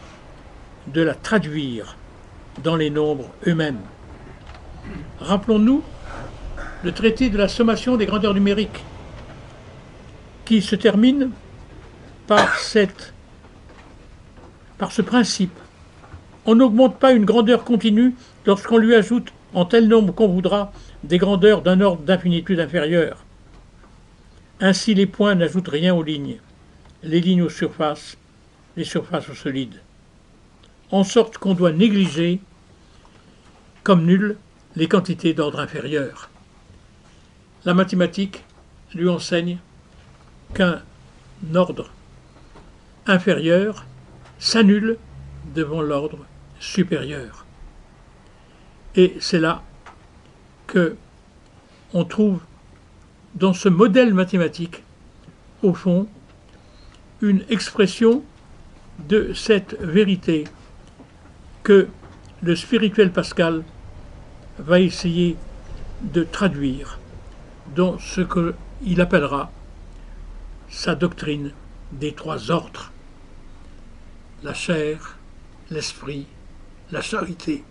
[SPEAKER 2] de la traduire dans les nombres eux-mêmes. Rappelons-nous le traité de la sommation des grandeurs numériques qui se termine par ce principe. On n'augmente pas une grandeur continue lorsqu'on lui ajoute en tel nombre qu'on voudra des grandeurs d'un ordre d'infinitude inférieur. Ainsi les points n'ajoutent rien aux lignes, les lignes aux surfaces, les surfaces aux solides. En sorte qu'on doit négliger comme nulles les quantités d'ordre inférieur. La mathématique lui enseigne qu'un ordre inférieur s'annule devant l'ordre supérieur. Et c'est là que on trouve dans ce modèle mathématique, au fond, une expression de cette vérité que le spirituel Pascal va essayer de traduire dans ce qu'il appellera sa doctrine des trois ordres: la chair, l'esprit, la charité.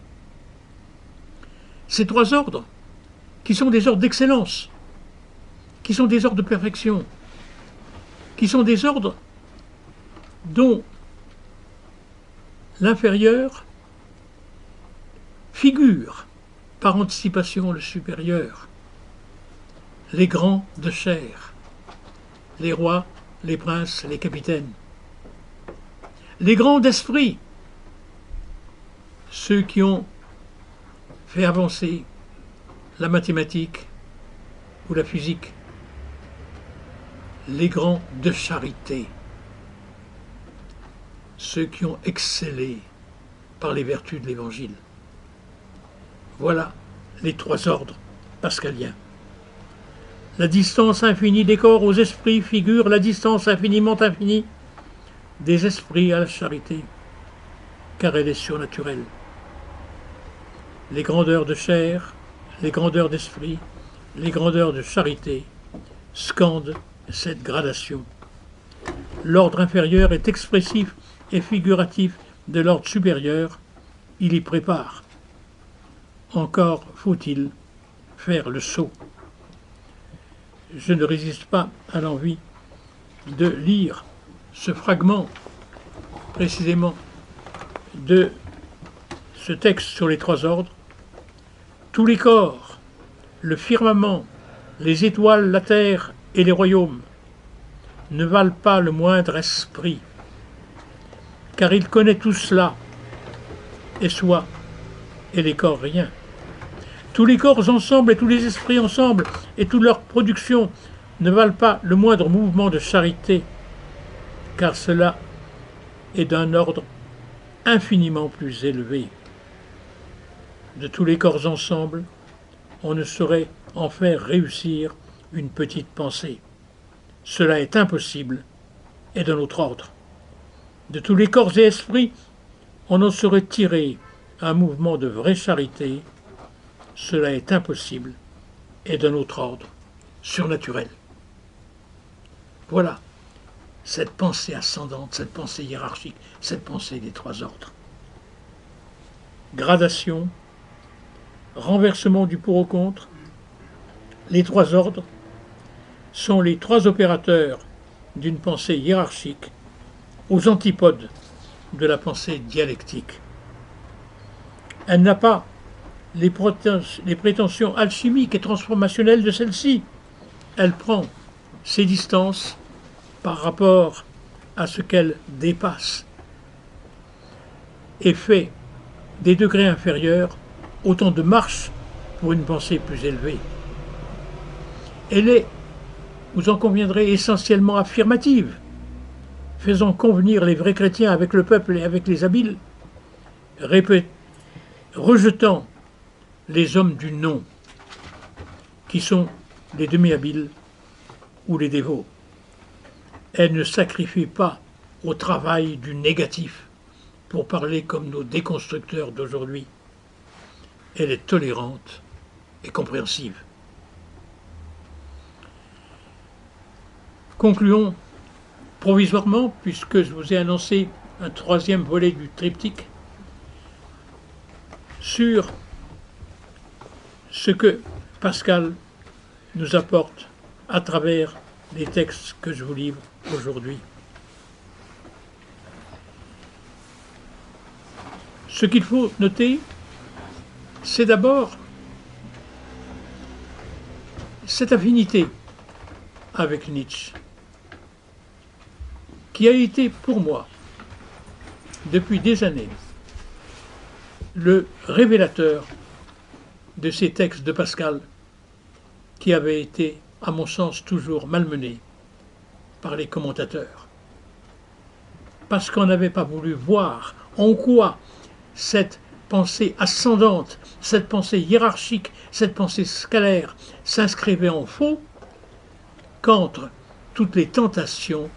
[SPEAKER 2] Ces trois ordres, qui sont des ordres d'excellence, qui sont des ordres de perfection, qui sont des ordres dont l'inférieur figure par anticipation le supérieur, les grands de chair, les rois, les princes, les capitaines, les grands d'esprit, ceux qui ont fait avancer la mathématique ou la physique, les grands de charité, ceux qui ont excellé par les vertus de l'Évangile. Voilà les trois ordres pascaliens. La distance infinie des corps aux esprits figure la distance infiniment infinie des esprits à la charité, car elle est surnaturelle. Les grandeurs de chair, les grandeurs d'esprit, les grandeurs de charité scandent cette gradation. L'ordre inférieur est expressif et figuratif de l'ordre supérieur, il y prépare. Encore faut-il faire le saut. Je ne résiste pas à l'envie de lire ce fragment précisément de ce texte sur les trois ordres. Tous les corps, le firmament, les étoiles, la terre et les royaumes ne valent pas le moindre esprit, car il connaît tout cela, et soi, et les corps rien. Tous les corps ensemble et tous les esprits ensemble et toute leur production ne valent pas le moindre mouvement de charité, car cela est d'un ordre infiniment plus élevé. De tous les corps ensemble, on ne saurait en faire réussir une petite pensée. Cela est impossible et d'un autre ordre. De tous les corps et esprits, on en saurait tirer un mouvement de vraie charité. Cela est impossible et d'un autre ordre, surnaturel. Voilà cette pensée ascendante, cette pensée hiérarchique, cette pensée des trois ordres. Gradation, renversement du pour au contre, les trois ordres sont les trois opérateurs d'une pensée hiérarchique aux antipodes de la pensée dialectique. Elle n'a pas les prétentions alchimiques et transformationnelles de celle-ci. Elle prend ses distances par rapport à ce qu'elle dépasse. et fait des degrés inférieurs autant de marches pour une pensée plus élevée. Elle est, vous en conviendrez, essentiellement affirmative, faisant convenir les vrais chrétiens avec le peuple et avec les habiles, rejetant les hommes du non, qui sont les demi-habiles ou les dévots. Elle ne sacrifie pas au travail du négatif, pour parler comme nos déconstructeurs d'aujourd'hui. Elle est tolérante et compréhensive. Concluons provisoirement, puisque je vous ai annoncé un troisième volet du triptyque, sur ce que Pascal nous apporte à travers les textes que je vous livre aujourd'hui. Ce qu'il faut noter, c'est d'abord cette affinité avec Nietzsche, qui a été pour moi, depuis des années, le révélateur de ces textes de Pascal, qui avaient été, à mon sens, toujours malmenés par les commentateurs. Parce qu'on n'avait pas voulu voir en quoi cette pensée ascendante, cette pensée hiérarchique, cette pensée scalaire s'inscrivait en faux contre toutes les tentations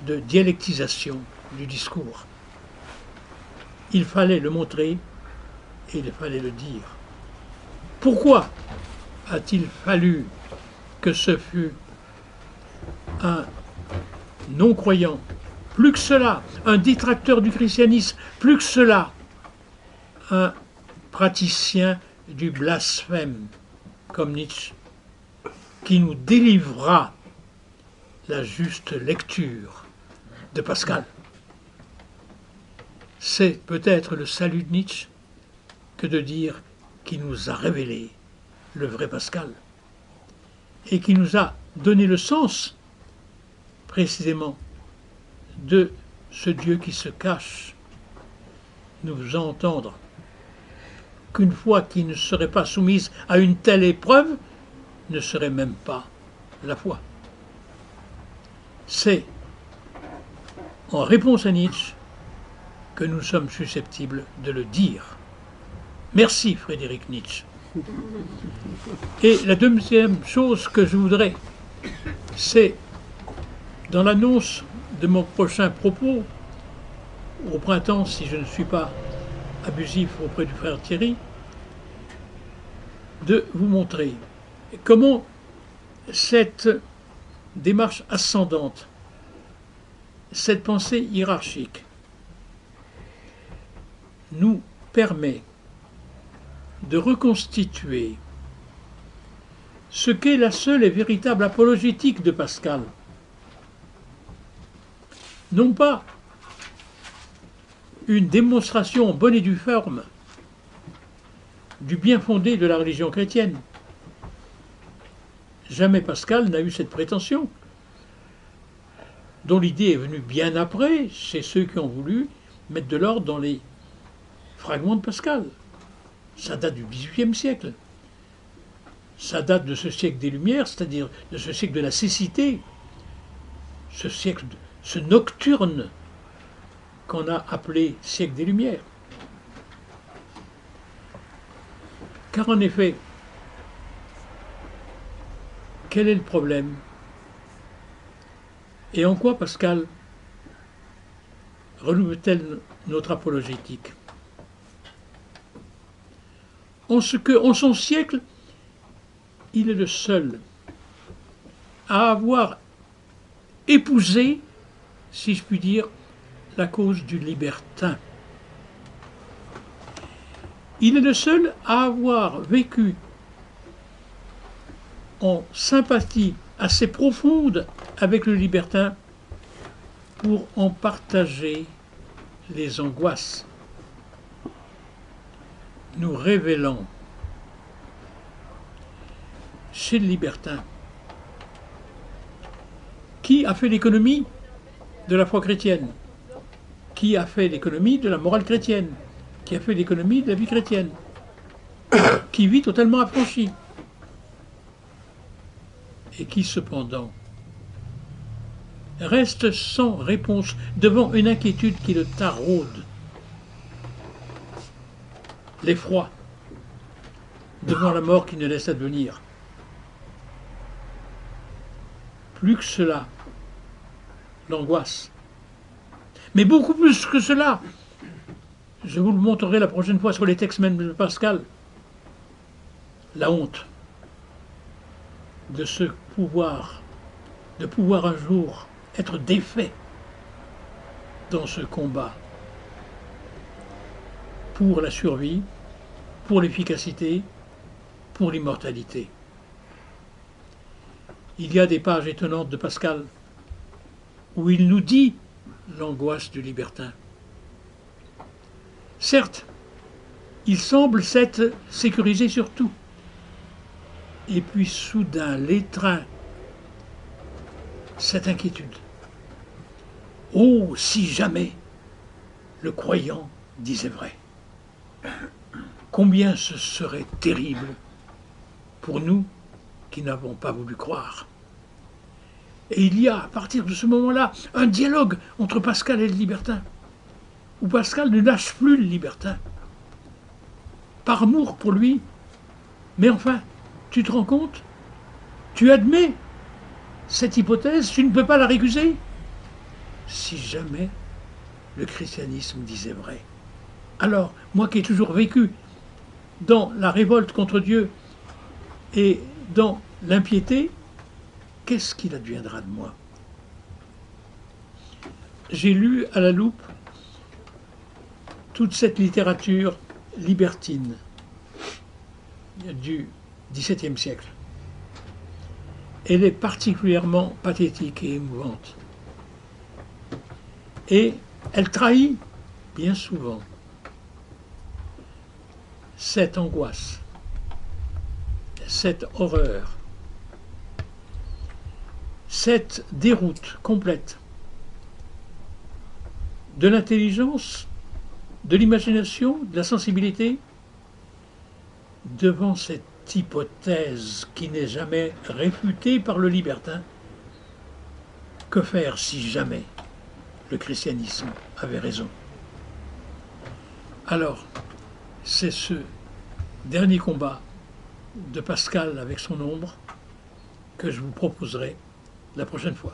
[SPEAKER 2] de dialectisation du discours. Il fallait le montrer et il fallait le dire. Pourquoi a-t-il fallu que ce fût un non-croyant, plus que cela, un détracteur du christianisme, plus que cela, un praticien du blasphème, comme Nietzsche, qui nous délivra la juste lecture de Pascal? C'est peut-être le salut de Nietzsche que de dire qu'il nous a révélé le vrai Pascal et qui nous a donné le sens précisément de ce Dieu qui se cache, nous faisant entendre qu'une foi qui ne serait pas soumise à une telle épreuve ne serait même pas la foi. C'est en réponse à Nietzsche que nous sommes susceptibles de le dire. Merci Frédéric Nietzsche. Et la deuxième chose que je voudrais, c'est, dans l'annonce de mon prochain propos, au printemps, si je ne suis pas abusif auprès du frère Thierry, de vous montrer comment cette démarche ascendante, cette pensée hiérarchique, nous permet de reconstituer ce qu'est la seule et véritable apologétique de Pascal. Non pas une démonstration en bonne et due forme du bien fondé de la religion chrétienne. Jamais Pascal n'a eu cette prétention, dont l'idée est venue bien après, chez ceux qui ont voulu mettre de l'ordre dans les fragments de Pascal. Ça date du XVIIIe siècle. Ça date de ce siècle des Lumières, c'est-à-dire de ce siècle de la cécité, ce siècle, ce nocturne qu'on a appelé siècle des Lumières. Car en effet, quel est le problème? Et en quoi Pascal renouvelle-t-elle notre apologétique? En ce que, en son siècle, il est le seul à avoir épousé, si je puis dire, la cause du libertin. Il est le seul à avoir vécu en sympathie assez profonde avec le libertin pour en partager les angoisses, nous révélant chez le libertin, qui a fait l'économie de la foi chrétienne, qui a fait l'économie de la morale chrétienne, qui a fait l'économie de la vie chrétienne, qui vit totalement affranchi, et qui cependant reste sans réponse devant une inquiétude qui le taraude, l'effroi devant la mort qui ne laisse advenir. Plus que cela, l'angoisse. Mais beaucoup plus que cela. Je vous le montrerai la prochaine fois sur les textes même de Pascal. La honte de ce pouvoir, de pouvoir un jour être défait dans ce combat pour la survie, pour l'efficacité, pour l'immortalité. Il y a des pages étonnantes de Pascal où il nous dit l'angoisse du libertin. Certes, il semble s'être sécurisé sur tout. Et puis soudain l'étreint cette inquiétude. Oh, si jamais le croyant disait vrai. Combien ce serait terrible pour nous qui n'avons pas voulu croire. Et il y a, à partir de ce moment-là, un dialogue entre Pascal et le libertin, où Pascal ne lâche plus le libertin, par amour pour lui. Mais enfin, tu te rends compte? Tu admets cette hypothèse, tu ne peux pas la récuser. Si jamais le christianisme disait vrai. Alors, moi qui ai toujours vécu dans la révolte contre Dieu et dans l'impiété, qu'est-ce qu'il adviendra de moi? J'ai lu à la loupe toute cette littérature libertine du XVIIe siècle. Elle est particulièrement pathétique et émouvante. Et elle trahit bien souvent cette angoisse, cette horreur, cette déroute complète de l'intelligence, de l'imagination, de la sensibilité devant cette hypothèse qui n'est jamais réfutée par le libertin. Que faire si jamais le christianisme avait raison? Alors, c'est ce dernier combat de Pascal avec son ombre que je vous proposerai la prochaine fois.